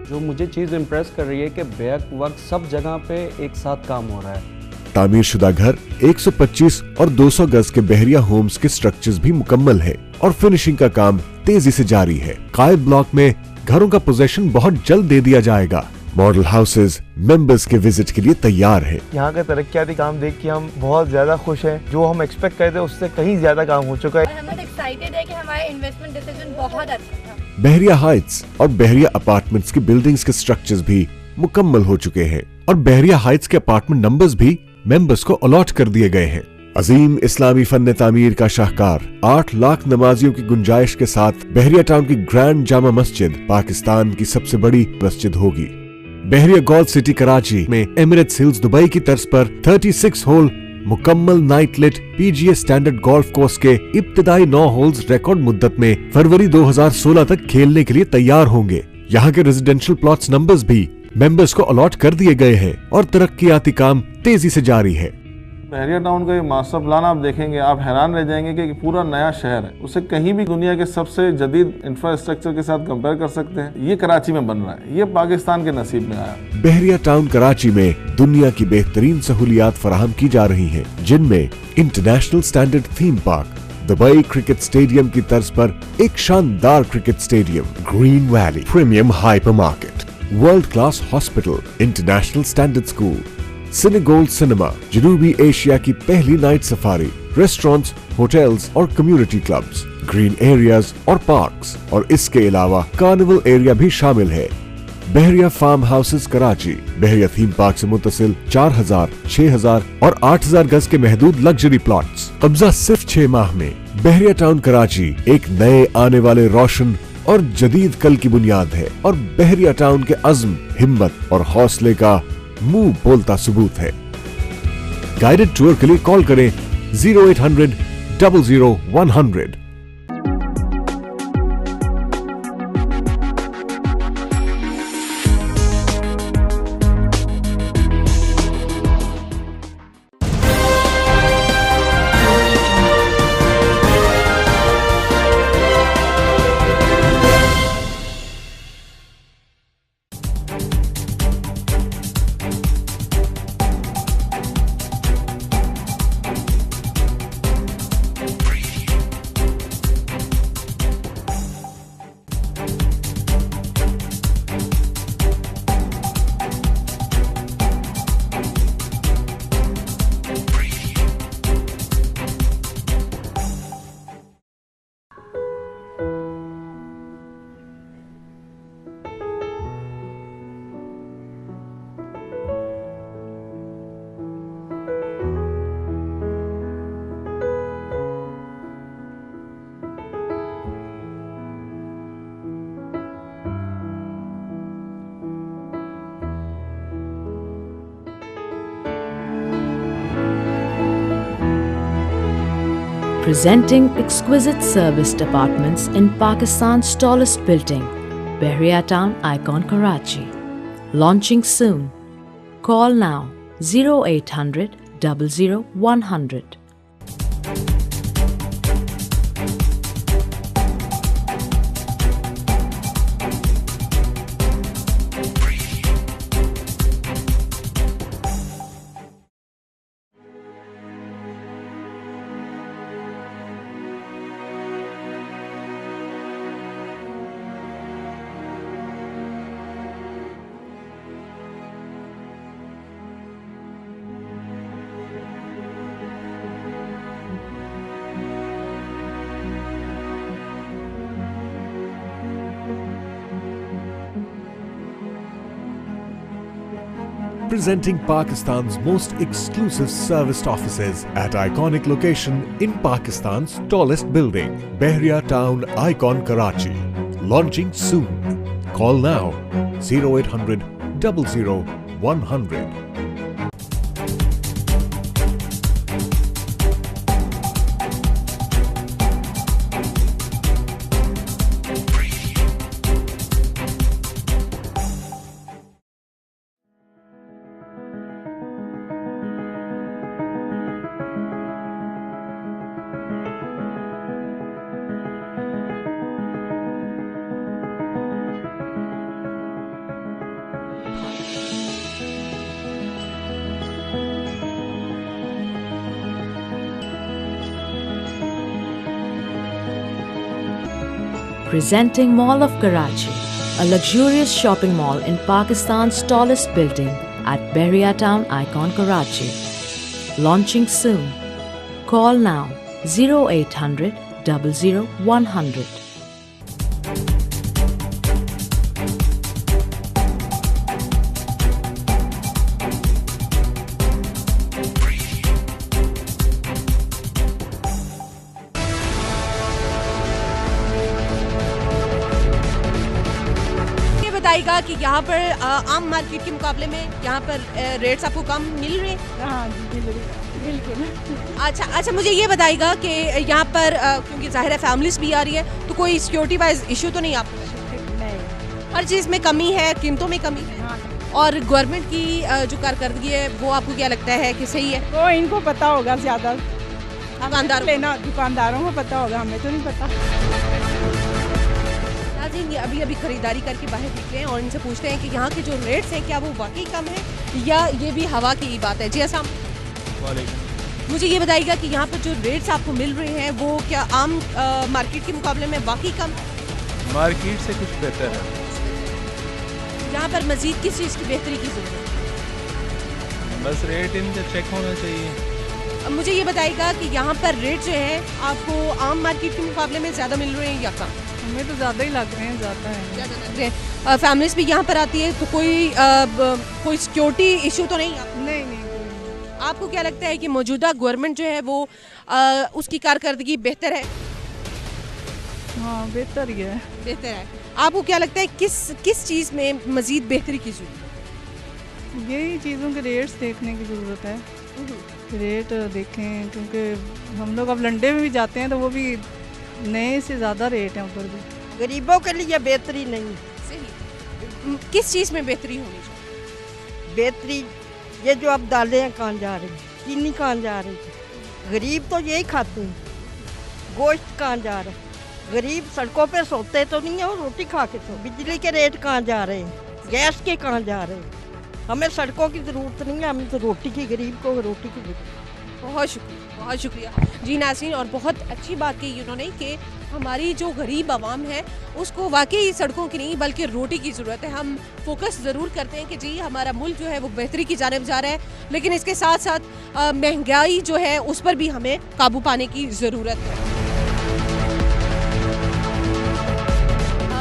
जो मुझे चीज़ इम्प्रेस कर रही है कि बैक वक्त सब जगह पे एक साथ काम हो रहा है। तामीर शुदा घर 125 और 200 गज के बहरिया होम्स के स्ट्रक्चर्स भी मुकम्मल है और फिनिशिंग का काम तेजी से जारी है। कायद ब्लॉक में घरों का पोजीशन बहुत जल्द दे दिया जाएगा। मॉडल हाउसेज मेंबर्स के विजिट के लिए तैयार है। यहाँ का तरक्याती काम देख के हम बहुत ज्यादा खुश हैं। जो हम एक्सपेक्ट करते थे उससे कहीं ज्यादा काम हो चुका है। हम बहुत एक्साइटेड है कि हमारा इन्वेस्टमेंट डिसीजन बहुत अच्छा था। बहरिया हाइट्स और बहरिया अपार्टमेंट्स की बिल्डिंग्स के स्ट्रक्चर्स भी मुकम्मल हो चुके हैं और बहरिया हाइट्स के अपार्टमेंट नंबर्स भी मेंबर्स को अलॉट कर दिए गए हैं। अजीम इस्लामी फन तामीर का शाहकार 8 लाख नमाजियों की गुंजाइश के साथ बहरिया टाउन की ग्रैंड जामा मस्जिद पाकिस्तान की सबसे बड़ी मस्जिद होगी। बहरिया गोल्फ सिटी कराची में एमिरेट्स हिल्स दुबई की तर्ज पर 36 होल मुकम्मल night lit PGA standard golf course के इब्तिदाई 9 होल्स रिकॉर्ड मुद्दत में फरवरी 2016 तक खेलने के लिए तैयार होंगे। यहाँ के रेजिडेंशियल प्लॉट्स नंबर्स भी मेंबर्स को अलॉट कर दिए गए हैं और तरक्कियाती काम तेजी से जारी है। बहरिया टाउन का ये मास्टर प्लान आप देखेंगे, आप हैरान रह जाएंगे कि पूरा नया शहर है, उसे कहीं भी दुनिया के सबसे जदीद इंफ्रास्ट्रक्चर के साथ कंपेयर कर सकते हैं। ये कराची में बन रहा है, ये पाकिस्तान के नसीब में आया। बहरिया टाउन कराची में दुनिया की बेहतरीन सहूलियात फराहम की जा रही हैं, जिनमें international standard theme park, Dubai cricket stadium की तर्ज पर एक शानदार cricket stadium, green valley premium hypermarket, world class hospital, international standard school, Cinegold cinema, जनूबी एशिया की पहली नाइट सफारी, रेस्टोरेंट्स, होटल्स और कम्युनिटी क्लब्स, ग्रीन एरियाज और पार्क्स, और इसके अलावा कार्निवल एरिया भी शामिल है। Bahria farm houses Karachi Bahria theme park से मुत्तसिल 4000, 6000 और 8000 गज के महदूद लग्जरी प्लॉट्स। कब्जा सिर्फ 6 माह में। बहरिया टाउन कराची एक नए आने वाले रोशन और जदीद कल की बुनियाद है और बहरिया टाउन के अज़्म, हिम्मत और हौसले का मुंह बोलता सबूत है। गाइडेड टूर के लिए कॉल करें 0800 00 100। Presenting exquisite serviced apartments in Pakistan's tallest building, Bahria Town Icon Karachi. Launching soon. Call now 0800 00 100. Presenting Pakistan's most exclusive serviced offices at iconic location in Pakistan's tallest building, Bahria Town Icon Karachi. Launching soon. Call now 0800 00 100. Presenting Mall of Karachi, a luxurious shopping mall in Pakistan's tallest building at Bahria Town Icon Karachi. Launching soon. Call now 0800 00 100. यहाँ पर आम market के मुकाबले में यहाँ पर rates आपको कम मिल रहे हैं? हाँ जी बिल्कुल। अच्छा, मुझे ये बताइएगा कि यहाँ पर क्योंकि जाहिर है फैमिलीज भी आ रही है, तो कोई सिक्योरिटी वाइज इशू तो नहीं आपको? नहीं। हर चीज़ में कमी है, कीमतों में कमी है। हाँ। और गवर्नमेंट की जो कारकर्दगी है वो आपको क्या लगता है कि सही है? वो इनको पता होगा ज़्यादा, दुकानदारों को पता होगा, हमें तो नहीं पता। नाज़रीन, अभी खरीदारी करके बाहर निकले हैं और इनसे पूछते हैं कि यहाँ के जो रेट्स हैं क्या वो वाकई कम है या ये भी हवा की बात है। जी अस्सलाम वालेकुम। मुझे ये बताइएगा कि यहाँ पर जो रेट्स आपको मिल रहे हैं वो क्या आम मार्केट के मुकाबले में वाकई कम? मार्केट से कुछ बेहतर है। यहाँ पर मजीद किस चीज़ की बेहतरी की जरूरत है? बस रेट इनका चेक होना चाहिए। मुझे ये बताइएगा कि यहाँ पर रेट जो है आपको आम मार्केट के मुकाबले में ज़्यादा मिल रहे हैं या कम? हमें तो ज़्यादा ही लग रहे हैं, ज़्यादा लग रहे हैं। फैमिलीज भी यहाँ पर आती है तो कोई सिक्योरिटी इशू तो नहीं? नहीं। आपको क्या लगता है कि मौजूदा गवर्नमेंट जो है वो उसकी कारकर्दगी बेहतर है? हाँ, बेहतर ही है। बेहतर है। आपको क्या लगता है किस चीज़ में मजीद बेहतरी की जरूरत? यही चीज़ों के रेट्स देखने की ज़रूरत है। रेट देखें, क्योंकि हम लोग अब लंडे में भी जाते हैं तो वो भी नए से ज़्यादा रेट हैं उधर भी। गरीबों के लिए बेहतरी नहीं। सही। किस चीज़ में बेहतरी होनी चाहिए? बेहतरी ये जो अब दालें हैं कहाँ जा रही, चीनी कहाँ जा रही, गरीब तो यही खाते हैं। गोश्त कहाँ जा रहा है, गरीब सड़कों पे सोते तो नहीं है, वो रोटी खा के सो। बिजली के रेट कहाँ जा रहे हैं, गैस के कहाँ जा रहे हैं। हमें सड़कों की ज़रूरत नहीं है, हमें तो रोटी की, गरीब को रोटी की ज़रूरत। बहुत शुक्रिया जी नाज़रीन। और बहुत अच्छी बात कही उन्होंने कि हमारी जो गरीब आवाम है उसको वाकई सड़कों की नहीं बल्कि रोटी की ज़रूरत है। हम फोकस ज़रूर करते हैं कि जी हमारा मुल्क जो है वो बेहतरी की जानिब जा रहा है, लेकिन इसके साथ साथ महंगाई जो है उस पर भी हमें काबू पाने की ज़रूरत है।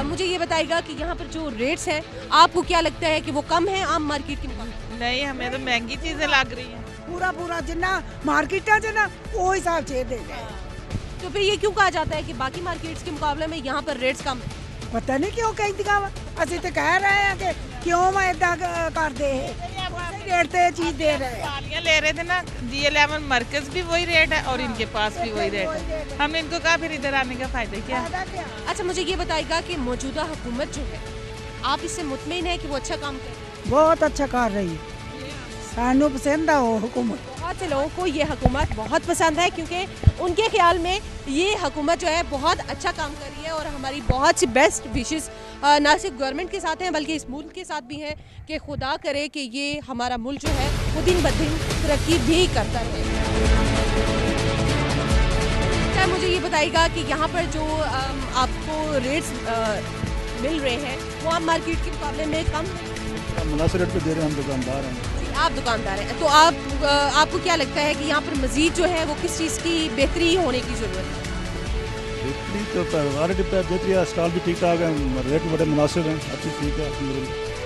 मुझे ये बताइएगा कि यहाँ पर जो रेट्स हैं आपको क्या लगता है कि वो कम है आम मार्केट के मुकाबले? नहीं, हमें तो महंगी चीज़ें लग रही हैं। पूरा जिन्ना मार्केट है ना वो हिसाब से दे दे। तो फिर ये क्यों कहा जाता है कि बाकी मार्केट्स के मुकाबले में यहाँ पर रेट्स कम है? पता नहीं क्यों कहती का असि तो कह रहे हैं कि क्यों मैं इदा कर दे रेट पे चीज दे रहे हैं। ले रहे थे ना G11 मरकज भी वही रेट है और इनके पास भी वही रेट है। हमने इनको कहा फिर इधर आने का फायदा क्या? अच्छा, मुझे ये बताइएगा कि मौजूदा हुकूमत जो है आप इससे मुतमईन है कि वो अच्छा काम कर रही है? बहुत अच्छा कर रही है, सानू पसंद है वो हुकूमत। बहुत से लोगों को ये हुकूमत बहुत पसंद है क्योंकि उनके ख्याल में ये हुकूमत जो है बहुत अच्छा काम कर रही है और हमारी बहुत सी बेस्ट विशेस ना सिर्फ गवर्नमेंट के साथ हैं बल्कि इस मुल्क के साथ भी हैं कि खुदा करे कि ये हमारा मुल्क जो है वो दिन ब दिन तरक्की भी करता रहे। क्या मुझे ये बताइएगा कि यहाँ पर जो आपको रेट्स मिल रहे हैं वो आम मार्केट के मुकाबले में कम है? मुनासिब रेट पे दे रहे हैं, हम दुकानदार हैं। आप दुकानदार हैं तो आपको क्या लगता है कि यहाँ पर मजीद जो है वो किस चीज़ की बेहतरी होने की ज़रूरत है? बेहतरी तो बेहतरी है, स्टॉल भी ठीक ठाक है, रेट भी बड़े मुनासिब हैं, अच्छी ठीक है।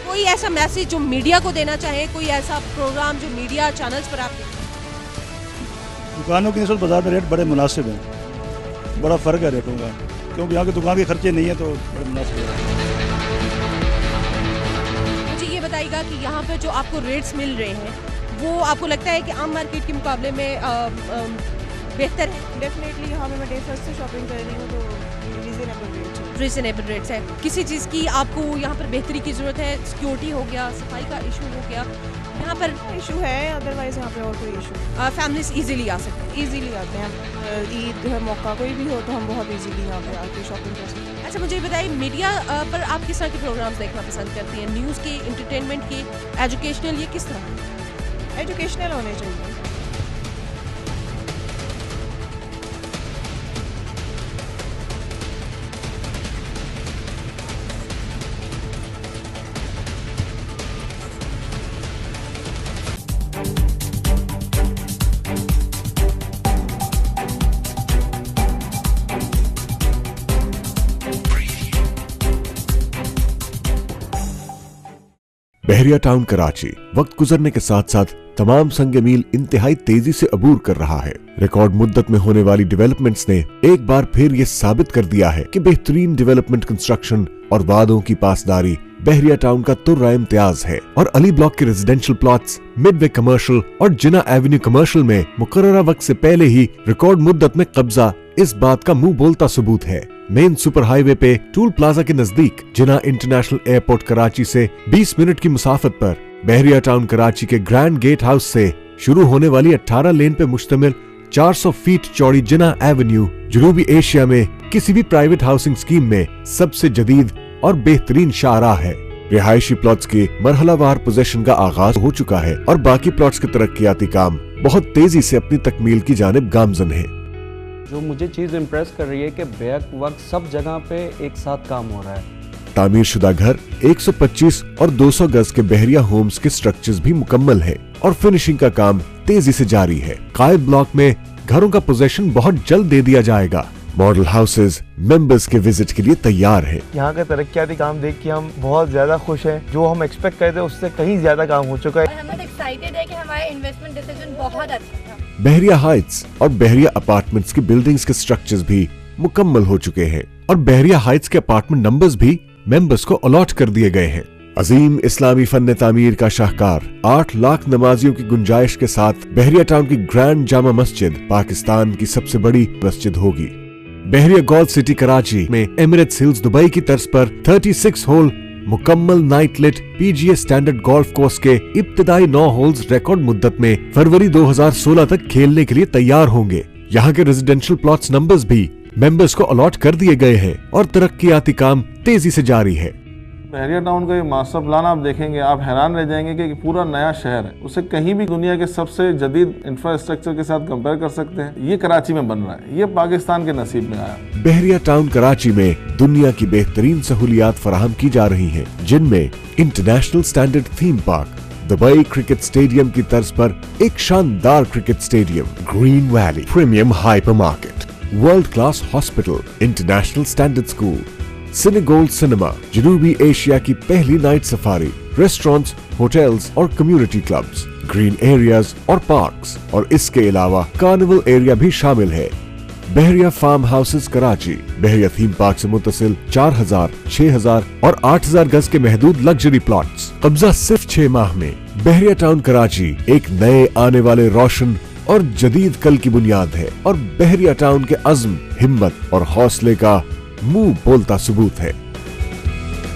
कोई ऐसा मैसेज जो मीडिया को देना चाहे, कोई ऐसा प्रोग्राम जो मीडिया चैनल्स पर आप दुकानों की निस्बत बाजार में रेट बड़े मुनासिब हैं, बड़ा फ़र्क है रेटों का, क्योंकि यहाँ की दुकान के खर्चे नहीं है तो बड़े मुनासिब है। बताइएगा कि यहाँ पर जो आपको रेट्स मिल रहे हैं वो आपको लगता है कि आम मार्केट के मुकाबले में बेहतर है? डेफिनेटली यहाँ पे मैं डे फर्स्ट से शॉपिंग कर रही हूँ तो रीजनेबल रेट्स है। किसी चीज़ की आपको यहाँ पर बेहतरी की ज़रूरत है? सिक्योरिटी हो गया, सफाई का इशू हो गया, यहाँ पर इशू है, अदरवाइज यहाँ पे और कोई इशू? फैमिलीज इजीली आ सकते हैं? इजीली आते हैं, ईद है मौका कोई भी हो तो हम बहुत इजीली यहाँ पे आके शॉपिंग कर सकते हैं। अच्छा, मुझे बताइए मीडिया पर आप किस तरह के प्रोग्राम्स देखना पसंद करती हैं? न्यूज़ के, इंटरटेनमेंट के, एजुकेशनल, ये किस तरह? एजुकेशनल होने चाहिए। बहरिया टाउन कराची वक्त गुजरने के साथ साथ तमाम संग मील इंतहाई तेजी से अबूर कर रहा है। रिकॉर्ड मुद्दत में होने वाली डेवलपमेंट्स ने एक बार फिर ये साबित कर दिया है कि बेहतरीन डेवलपमेंट कंस्ट्रक्शन और वादों की पासदारी बहरिया टाउन का तुर्रा इम्तियाज है और अली ब्लॉक के रेजिडेंशियल प्लॉट्स, मिडवे कमर्शियल और जिना एवेन्यू कमर्शियल में मुकर्ररा वक्त से पहले ही रिकॉर्ड मुद्दत में कब्जा इस बात का मुंह बोलता सबूत है। मेन सुपर हाईवे पे टूल प्लाजा के नजदीक जिना इंटरनेशनल एयरपोर्ट कराची से 20 मिनट की मुसाफत पर बहरिया टाउन कराची के ग्रैंड गेट हाउस से शुरू होने वाली 18 लेन पे मुश्तमिल 400 फीट चौड़ी जिना एवेन्यू जनूबी एशिया में किसी भी प्राइवेट हाउसिंग स्कीम में सबसे जदीद और बेहतरीन शाहराह है। रिहायशी प्लॉट्स की मरहलावार पोजीशन का आगाज हो चुका है और बाकी प्लॉट्स के तरक्याती काम बहुत तेजी से अपनी तकमील की जानिब गामजन है। जो मुझे चीज़ इम्प्रेस कर रही है कि बैक वक्त सब जगह पे एक साथ काम हो रहा है। तामीर शुदा घर 125 और 200 गज के बहरिया होम्स के स्ट्रक्चर्स भी मुकम्मल है और फिनिशिंग का काम तेजी से जारी है। कायद ब्लॉक में घरों का पोजीशन बहुत जल्द दे दिया जाएगा। मॉडल हाउसेज मेंबर्स के विजिट के लिए तैयार है। यहाँ का तरक्याती काम देख के हम बहुत ज्यादा खुश हैं। जो हम एक्सपेक्ट करते थे उससे कहीं ज्यादा काम हो चुका है। हम बहुत एक्साइटेड है कि हमारा इन्वेस्टमेंट डिसीजन बहुत अच्छा था। बहरिया हाइट्स और बहरिया अपार्टमेंट्स की बिल्डिंग्स के स्ट्रक्चर्स भी मुकम्मल हो चुके हैं और बहरिया हाइट्स के अपार्टमेंट नंबर्स भी मेंबर्स को अलॉट कर दिए गए हैं। अजीम इस्लामी फन तामीर का शाहकार 8 लाख नमाजियों की गुंजाइश के साथ बहरिया टाउन की ग्रैंड जामा मस्जिद पाकिस्तान की सबसे बड़ी मस्जिद होगी। बहरिया गोल्फ सिटी कराची में एमिरेट्स हिल्स दुबई की तर्ज पर 36 होल मुकम्मल night lit PGA standard golf course के इब्तिदाई 9 होल्स रिकॉर्ड मुद्दत में फरवरी 2016 तक खेलने के लिए तैयार होंगे। यहाँ के रेजिडेंशियल प्लॉट्स नंबर्स भी मेंबर्स को अलॉट कर दिए गए हैं और तरक्याती काम तेजी से जारी है। बहरिया टाउन का ये मास्टर प्लान आप देखेंगे, आप हैरान रह जाएंगे कि पूरा नया शहर है। उसे कहीं भी दुनिया के सबसे जदीद इंफ्रास्ट्रक्चर के साथ कंपेयर कर सकते हैं। ये कराची में बन रहा है, ये पाकिस्तान के नसीब में आया। बहरिया टाउन कराची में दुनिया की बेहतरीन सहूलियात फराहम की जा रही हैं, जिनमें international standard theme park, Dubai cricket stadium की तर्ज पर एक शानदार cricket stadium, green valley premium hypermarket, world class hospital, international standard school, Cinegold cinema, जनूबी एशिया की पहली नाइट सफारी, रेस्टोरेंट्स, होटल्स और कम्युनिटी क्लब्स, ग्रीन एरियाज और पार्क्स और इसके अलावा कार्निवल एरिया भी शामिल है। Bahria farm houses Karachi Bahria theme park से मुतसिल 4000, 6000 और 8000 गज के महदूद लग्जरी प्लॉट्स। कब्जा सिर्फ 6 माह में। बहरिया टाउन कराची एक नए आने वाले रोशन और जदीद कल की बुनियाद है और बहरिया टाउन के अज़्म, हिम्मत और हौसले का मुंह बोलता सबूत है।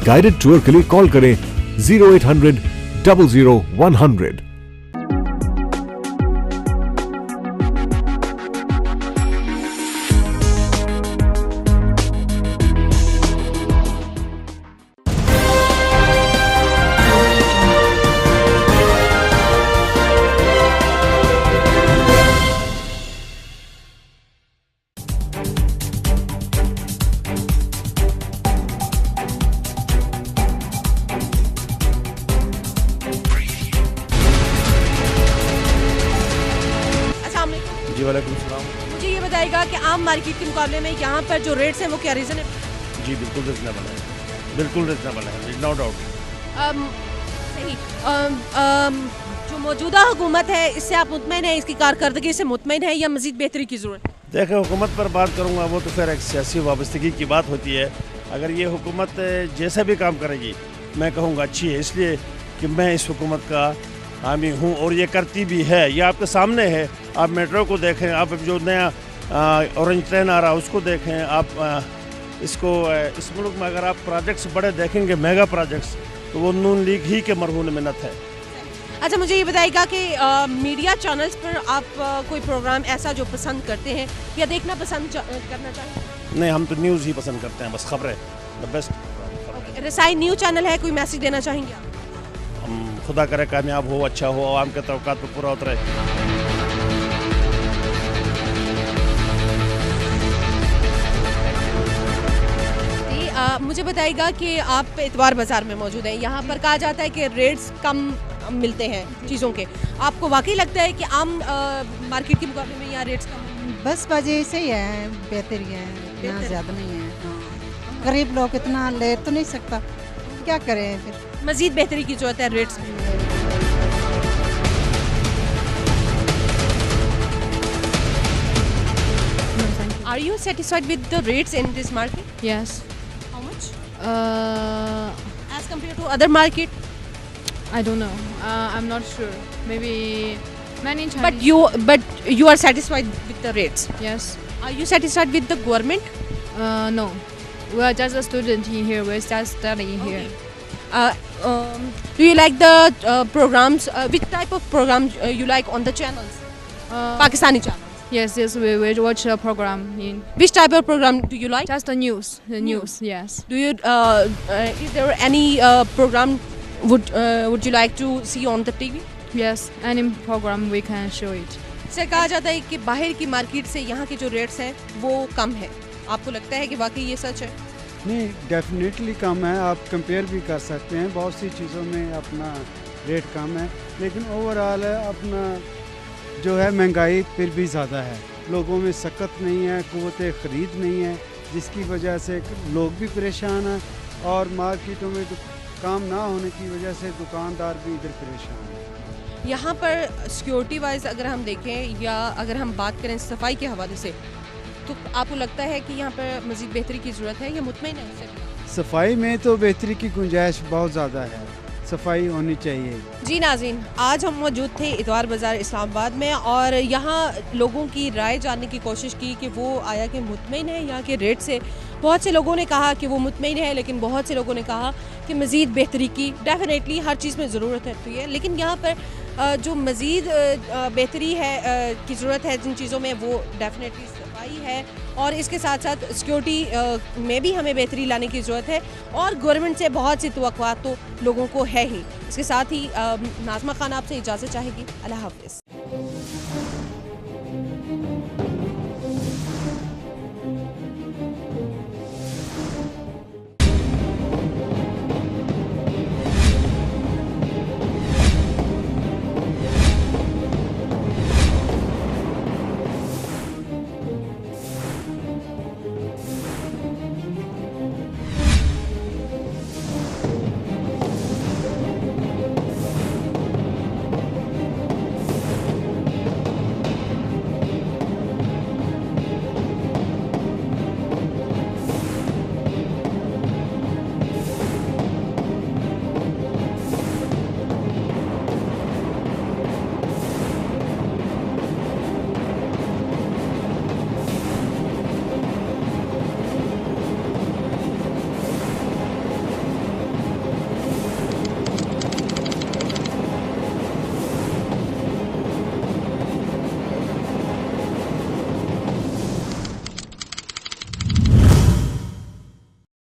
गाइडेड टूर के लिए कॉल करें 0800 00 100। मुझे ये बताएगा कि आम मार्केट के मुकाबले में यहाँ पर जो रेट्स हैं वो क्या रीज़न है? जी बिल्कुल रिजनेबल है, बिल्कुल रिजनेबल है, नो डाउट। सही। जो मौजूदा हुकूमत है इससे आप मुतमईन हैं, इसकी कारकर्दगी से मुतमईन है या मज़ीद बेहतरी की ज़रूरत है? देखें, हुकूमत पर बात करूँगा वो तो फिर एक सियासी वाबस्तगी की बात होती है। अगर ये हुकूमत जैसा भी काम करेगी मैं कहूँगा अच्छी है, इसलिए कि मैं इस हुकूमत का हामी हूँ और ये करती भी है। ये आपके सामने है, आप मेट्रो को देखें, आप जो नया ऑरेंज ट्रेन आ रहा है उसको देखें, आप इसको इस मुल्क में अगर आप प्रोजेक्ट्स बड़े देखेंगे, मेगा प्रोजेक्ट्स, तो वो नून लीग ही के मरहून मिन्नत है। अच्छा, मुझे ये बताएगा कि मीडिया चैनल्स पर आप कोई प्रोग्राम ऐसा जो पसंद करते हैं या देखना पसंद करना चाहें? नहीं, हम तो न्यूज़ ही पसंद करते हैं, बस खबरें द बेस्ट। रसाई न्यूज़ चैनल है, कोई मैसेज देना चाहेंगे आप? हम खुदा करे कामयाब हो, अच्छा हो, आवाम के तवक्कात पर पूरा उतरे। मुझे बताइएगा कि आप इतवार बाज़ार में मौजूद हैं। यहाँ पर कहा जाता है कि रेट्स कम मिलते हैं चीज़ों के, आपको वाकई लगता है कि आम मार्केट के मुकाबले में यहाँ रेट्स कम? बस वजह से ही है, बेहतर ही है, इतना ज़्यादा नहीं है। हाँ, गरीब लोग इतना ले तो नहीं सकता, क्या करें फिर? मज़ीद बेहतरी की ज़रूरत है रेट्स में। Are you satisfied with the rates in this market? Yes. How much? as compared to other market? I don't know. I'm not sure. Maybe many Chinese. But you are satisfied with the rates? Yes. Are you satisfied with the government? No. We are just a student in here. We're just studying here. Do you like the programs? Which type of program you like on the channels? Pakistani channels. Yes, we watch a program in. Which type of program do you like? Just the news. The news. Yes. Do you? Is there any program would you like to see on the TV? Yes, any program we can show it. Sir कहा जाता है कि बाहर की market से यहाँ के जो रेट्स हैं वो कम है. आपको लगता है कि वाकई ये सच है? नहीं, डेफिनेटली कम है. आप कंपेयर भी कर सकते हैं, बहुत सी चीज़ों में अपना रेट कम है, लेकिन ओवरऑल अपना जो है महंगाई फिर भी ज़्यादा है. लोगों में सकत नहीं है, क़ुव्वत ख़रीद नहीं है, जिसकी वजह से लोग भी परेशान हैं और मार्केटों में काम ना होने की वजह से दुकानदार भी इधर परेशान हैं. यहाँ पर सिक्योरिटी वाइज अगर हम देखें या अगर हम बात करें सफाई के हवाले से, तो आपको लगता है कि यहाँ पर मज़ीद बेहतरी की ज़रूरत है या मुतमईन है उससे? सफाई में तो बेहतरी की गुंजाइश बहुत ज़्यादा है, सफाई होनी चाहिए. जी नाज़रीन, आज हम मौजूद थे इतवार बाज़ार इस्लामाबाद में और यहाँ लोगों की राय जानने की कोशिश की कि वो आया कि मुतमईन है यहाँ के रेट से. बहुत से लोगों ने कहा कि वो मुतमईन है, लेकिन बहुत से लोगों ने कहा कि मज़ीद बेहतरी की डेफिनेटली हर चीज़ में ज़रूरत रहती है, लेकिन यहाँ पर जो मज़ीद बेहतरी है की ज़रूरत है जिन चीज़ों में वो डेफिनेटली सफाई है और इसके साथ साथ सिक्योरिटी में भी हमें बेहतरी लाने की ज़रूरत है और गवर्नमेंट से बहुत सी तवक्कुआत तो लोगों को है ही. इसके साथ ही नाज़मा खान आपसे इजाज़त चाहेगी. अल्लाह हाफ़िज़.